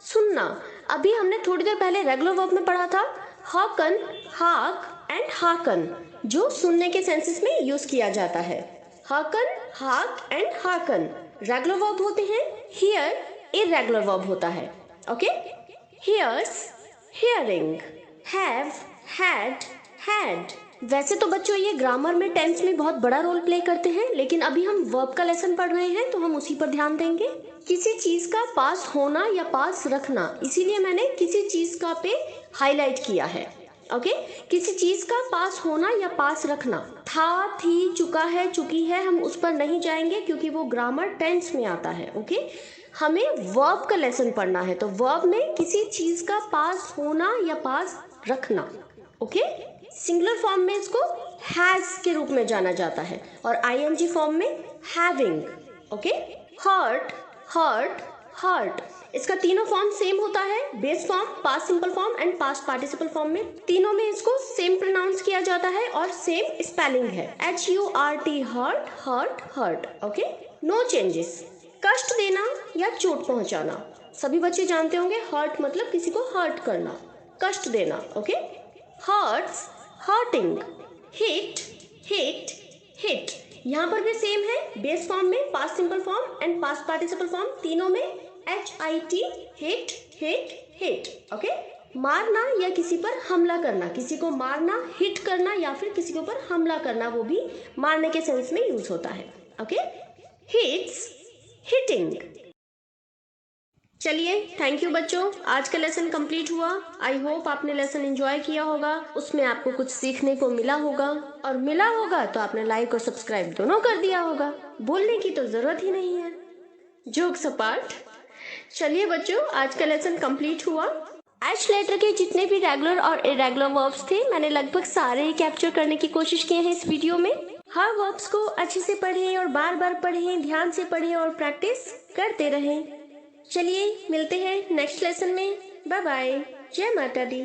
सुनना। अभी हमने थोड़ी देर पहले रेगुलर वर्ब में पढ़ा था हाकन, हाक एंड हाकन, जो सुनने के सेंसेस में यूज किया जाता है। हाकन, हाक एंड हाकन रेगुलर वर्ब होते हैं। हियर इर्रेगुलर वर्ब होता है। Okay, hears, hearing, have, had, had. वैसे तो बच्चों ये ग्रामर में टेंस में बहुत बड़ा रोल प्ले करते हैं, लेकिन अभी हम वर्ब का लेसन पढ़ रहे हैं तो हम उसी पर ध्यान देंगे। किसी चीज का पास होना या पास रखना, इसीलिए मैंने किसी चीज का पे हाईलाइट किया है। ओके, किसी चीज का पास होना या पास रखना। था, थी, चुका है, चुकी है, हम उस पर नहीं जाएंगे क्योंकि वो ग्रामर टेंस में आता है। ओके, हमें वर्ब का लेसन पढ़ना है, तो वर्ब में किसी चीज का पास होना या पास रखना। ओके, सिंगुलर फॉर्म में इसको हैज के रूप में जाना जाता है और आईएनजी फॉर्म में having. Okay, hurt, hurt, hurt, इसका तीनों फॉर्म सेम होता है। Base form, past simple form and past participle form में तीनों में इसको सेम प्रोनाउंस किया जाता है और सेम स्पेलिंग है, HURT, hurt, hurt, hurt. Okay, no changes. कष्ट देना या चोट पहुंचाना, सभी बच्चे जानते होंगे हर्ट मतलब किसी को हर्ट करना, कष्ट देना। Okay, hurts, hurting, hit, hit, hit, यहाँ पर भी सेम है। बेस फॉर्म में past simple form and past participle form तीनों में HIT, hit, hit, hit. Okay, मारना या किसी पर हमला करना, किसी को मारना, हिट करना या फिर किसी के ऊपर हमला करना, वो भी मारने के सेंस में यूज होता है। Okay, hits, hitting. चलिए, थैंक यू बच्चों, आज का लेसन कंप्लीट हुआ। आई होप आपने लेसन एंजॉय किया होगा, उसमें आपको कुछ सीखने को मिला होगा, और मिला होगा तो आपने लाइक और सब्सक्राइब दोनों कर दिया होगा। बोलने की तो जरूरत ही नहीं है। जोक्स अपार्ट, चलिए बच्चों, आज का लेसन कंप्लीट हुआ। एच लेटर के जितने भी रेगुलर और इरेगुलर वर्ब्स थे, मैंने लगभग सारे ही कैप्चर करने की कोशिश की है इस वीडियो में। हर वर्ब्स को अच्छे से पढ़ें और बार बार पढ़ें, ध्यान से पढ़ें और प्रैक्टिस करते रहें। चलिए मिलते हैं नेक्स्ट लेसन में। बाय बाय, जय माता दी।